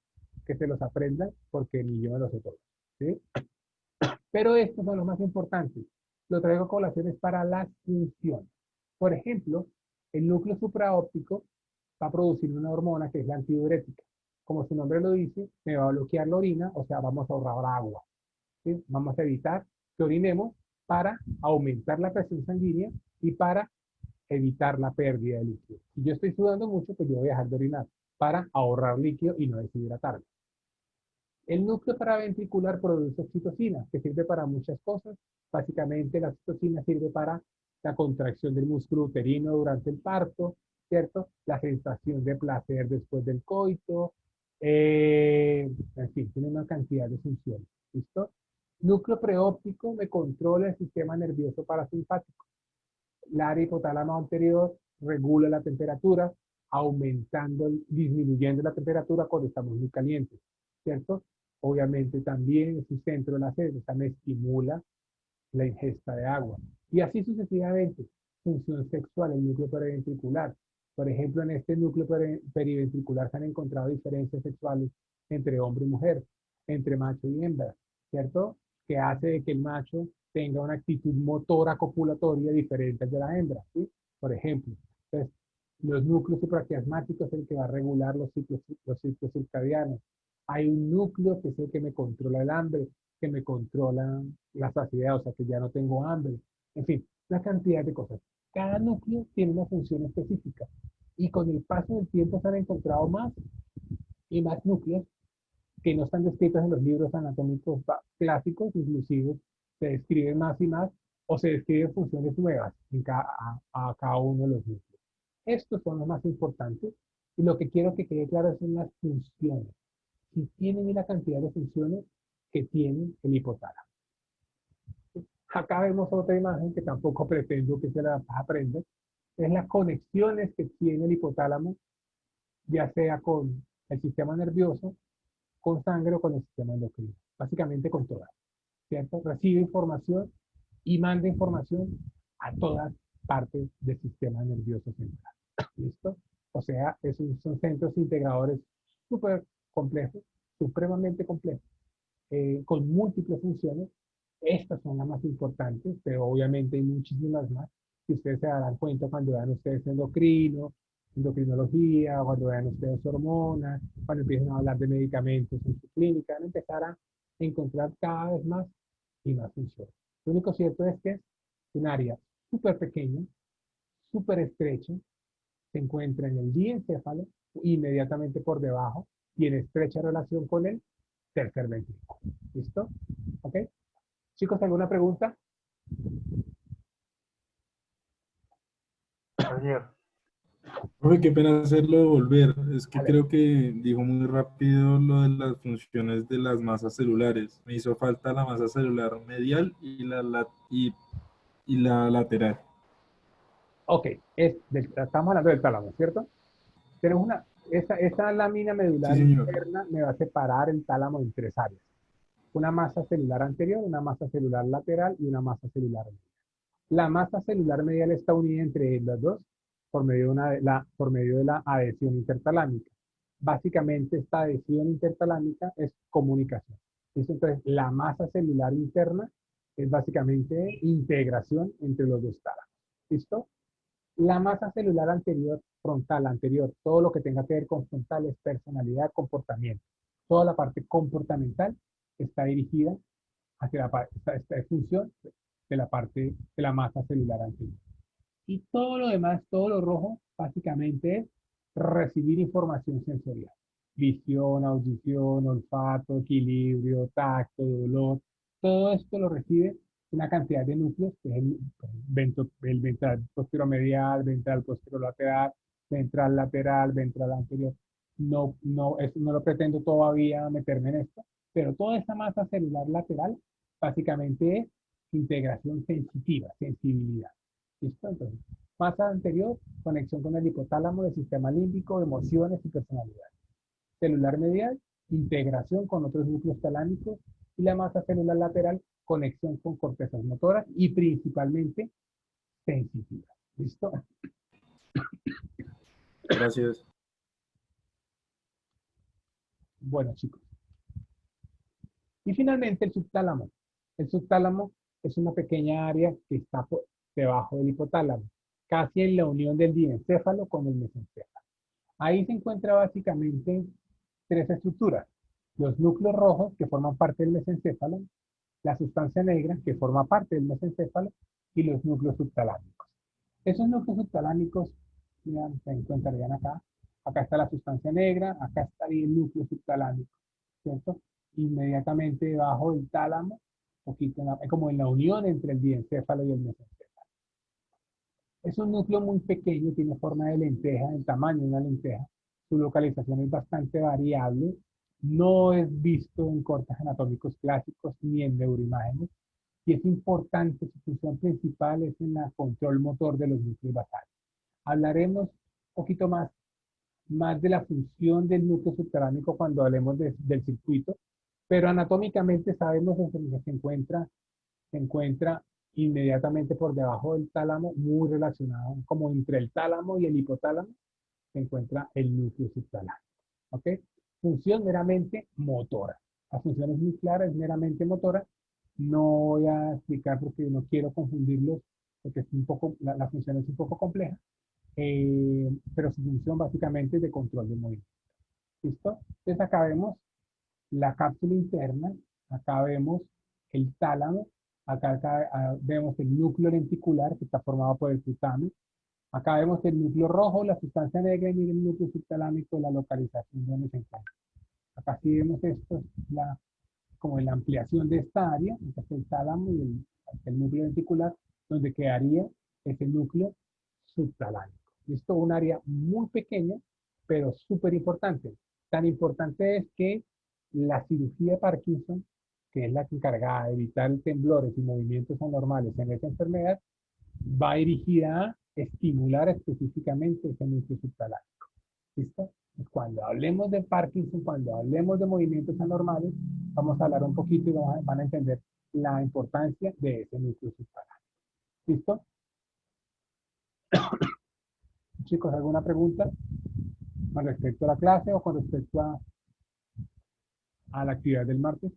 que se los aprendan porque ni yo me los sé todos, ¿sí? Pero estos son los más importantes. Lo traigo a colaciones para las funciones. Por ejemplo, el núcleo supraóptico va a producir una hormona que es la antidiurética. Como su nombre lo dice, me va a bloquear la orina, o sea, vamos a ahorrar agua. ¿Sí? Vamos a evitar que orinemos para aumentar la presión sanguínea y para evitar la pérdida de líquido. Si yo estoy sudando mucho, pues yo voy a dejar de orinar para ahorrar líquido y no deshidratarme. El núcleo paraventricular produce oxitocina, que sirve para muchas cosas. Básicamente, la oxitocina sirve para la contracción del músculo uterino durante el parto, ¿cierto? La sensación de placer después del coito. En fin, tiene una cantidad de funciones. ¿Listo? Núcleo preóptico me controla el sistema nervioso parasimpático. El área hipotálamo anterior regula la temperatura, aumentando, disminuyendo la temperatura cuando estamos muy calientes, ¿cierto? Obviamente también es un centro de la sed, o sea, me estimula la ingesta de agua. Y así sucesivamente. Función sexual, el núcleo periventricular. Por ejemplo, en este núcleo periventricular se han encontrado diferencias sexuales entre hombre y mujer, entre macho y hembra, ¿cierto? Que hace de que el macho tenga una actitud motora copulatoria diferente de la hembra, ¿sí? Por ejemplo, entonces, los núcleos supraquiasmáticos es el que va a regular los ciclos circadianos. Hay un núcleo que es el que me controla el hambre, que me controla la saciedad, o sea, que ya no tengo hambre. En fin, una cantidad de cosas. Cada núcleo tiene una función específica y con el paso del tiempo se han encontrado más y más núcleos que no están descritos en los libros anatómicos clásicos, inclusive se describen más y más o se describen funciones nuevas en a cada uno de los núcleos. Estos son los más importantes y lo que quiero que quede claro son las funciones. Si tienen la cantidad de funciones que tiene el hipotálamo. Acá vemos otra imagen que tampoco pretendo que se la aprenda. Es las conexiones que tiene el hipotálamo, ya sea con el sistema nervioso, con sangre o con el sistema endocrino. Básicamente con todas, ¿cierto? Recibe información y manda información a todas partes del sistema nervioso central. ¿Listo? O sea, son centros integradores súper complejos, supremamente complejos, con múltiples funciones. Estas son las más importantes, pero obviamente hay muchísimas más que ustedes se darán cuenta cuando vean ustedes endocrinología, cuando vean ustedes hormonas, cuando empiecen a hablar de medicamentos en su clínica, van a empezar a encontrar cada vez más y más funciones. Lo único cierto es que es un área súper pequeña, súper estrecha, se encuentra en el diencéfalo, inmediatamente por debajo, y en estrecha relación con el tercer ventrículo. ¿Listo? ¿Ok? Chicos, ¿alguna pregunta? Ayer. Profe, qué pena hacerlo de volver. Es que Vale. creo que dijo muy rápido lo de las funciones de las masas celulares. Me hizo falta la masa celular medial y la lateral. Ok, estamos hablando del tálamo, ¿cierto? Tenemos esta lámina Sí, medular señor. interna me va a separar el tálamo en tres áreas. Una masa celular anterior, una masa celular lateral y una masa celular medial. La masa celular medial está unida entre las dos por medio de la adhesión intertalámica. Básicamente, esta adhesión intertalámica es comunicación. ¿Listo? Entonces, la masa celular interna es básicamente integración entre los dos tálamos. ¿Listo? La masa celular anterior, frontal anterior, todo lo que tenga que ver con frontales, personalidad, comportamiento. Toda la parte comportamental está dirigida hacia esta función de la parte de la masa celular anterior. Y todo lo demás, todo lo rojo, básicamente es recibir información sensorial. Visión, audición, olfato, equilibrio, tacto, dolor. Todo esto lo recibe una cantidad de núcleos, que es el ventral posteromedial, ventral posterolateral, ventral lateral, ventral anterior. Eso no lo pretendo todavía meterme en esto, pero toda esta masa celular lateral básicamente es integración sensitiva, sensibilidad. ¿Listo? Entonces, masa anterior, conexión con el hipotálamo del sistema límbico, emociones y personalidad. Celular medial, integración con otros núcleos talámicos y la masa celular lateral, conexión con cortezas motoras y principalmente sensitivas. ¿Listo? Gracias. Bueno, chicos. Y finalmente el subtálamo. El subtálamo es una pequeña área que está debajo del hipotálamo, casi en la unión del diencéfalo con el mesencéfalo. Ahí se encuentra básicamente tres estructuras. Los núcleos rojos, que forman parte del mesencéfalo, la sustancia negra, que forma parte del mesencéfalo, y los núcleos subtalámicos. Esos núcleos subtalámicos, miren, se encontrarían acá. Acá está la sustancia negra, acá estaría el núcleo subtalámico, ¿cierto? Inmediatamente debajo del tálamo, poquito como en la unión entre el diencéfalo y el mesencéfalo. Es un núcleo muy pequeño, tiene forma de lenteja, el tamaño de una lenteja. Su localización es bastante variable no es visto en cortes anatómicos clásicos ni en neuroimágenes, y es importante, su función principal es en el control motor de los núcleos basales. Hablaremos un poquito más de la función del núcleo subtalámico cuando hablemos del circuito, pero anatómicamente sabemos que se encuentra inmediatamente por debajo del tálamo, muy relacionado, como entre el tálamo y el hipotálamo, se encuentra el núcleo subtalámico. ¿Ok? Función meramente motora. La función es muy clara, es meramente motora. No voy a explicar porque no quiero confundirlos, porque es un poco, la función es un poco compleja, pero su función básicamente es de control de movimiento. ¿Listo? Entonces acá vemos la cápsula interna, acá vemos el tálamo, acá vemos el núcleo lenticular que está formado por el putamen, acá vemos el núcleo rojo, la sustancia negra y el núcleo subtalámico, la localización donde se encuentra. Acá sí vemos esto, como la ampliación de esta área, acá está el tálamo y el núcleo lenticular, donde quedaría ese núcleo subtalámico. Esto es un área muy pequeña, pero súper importante. Tan importante es que la cirugía de Parkinson, que es la encargada de evitar temblores y movimientos anormales en esa enfermedad, va dirigida a estimular específicamente ese núcleo subtalámico. ¿Listo? Cuando hablemos de Parkinson, cuando hablemos de movimientos anormales, vamos a hablar un poquito y van a entender la importancia de ese núcleo subtalámico. ¿Listo? Chicos, ¿alguna pregunta con respecto a la clase o con respecto a la actividad del martes?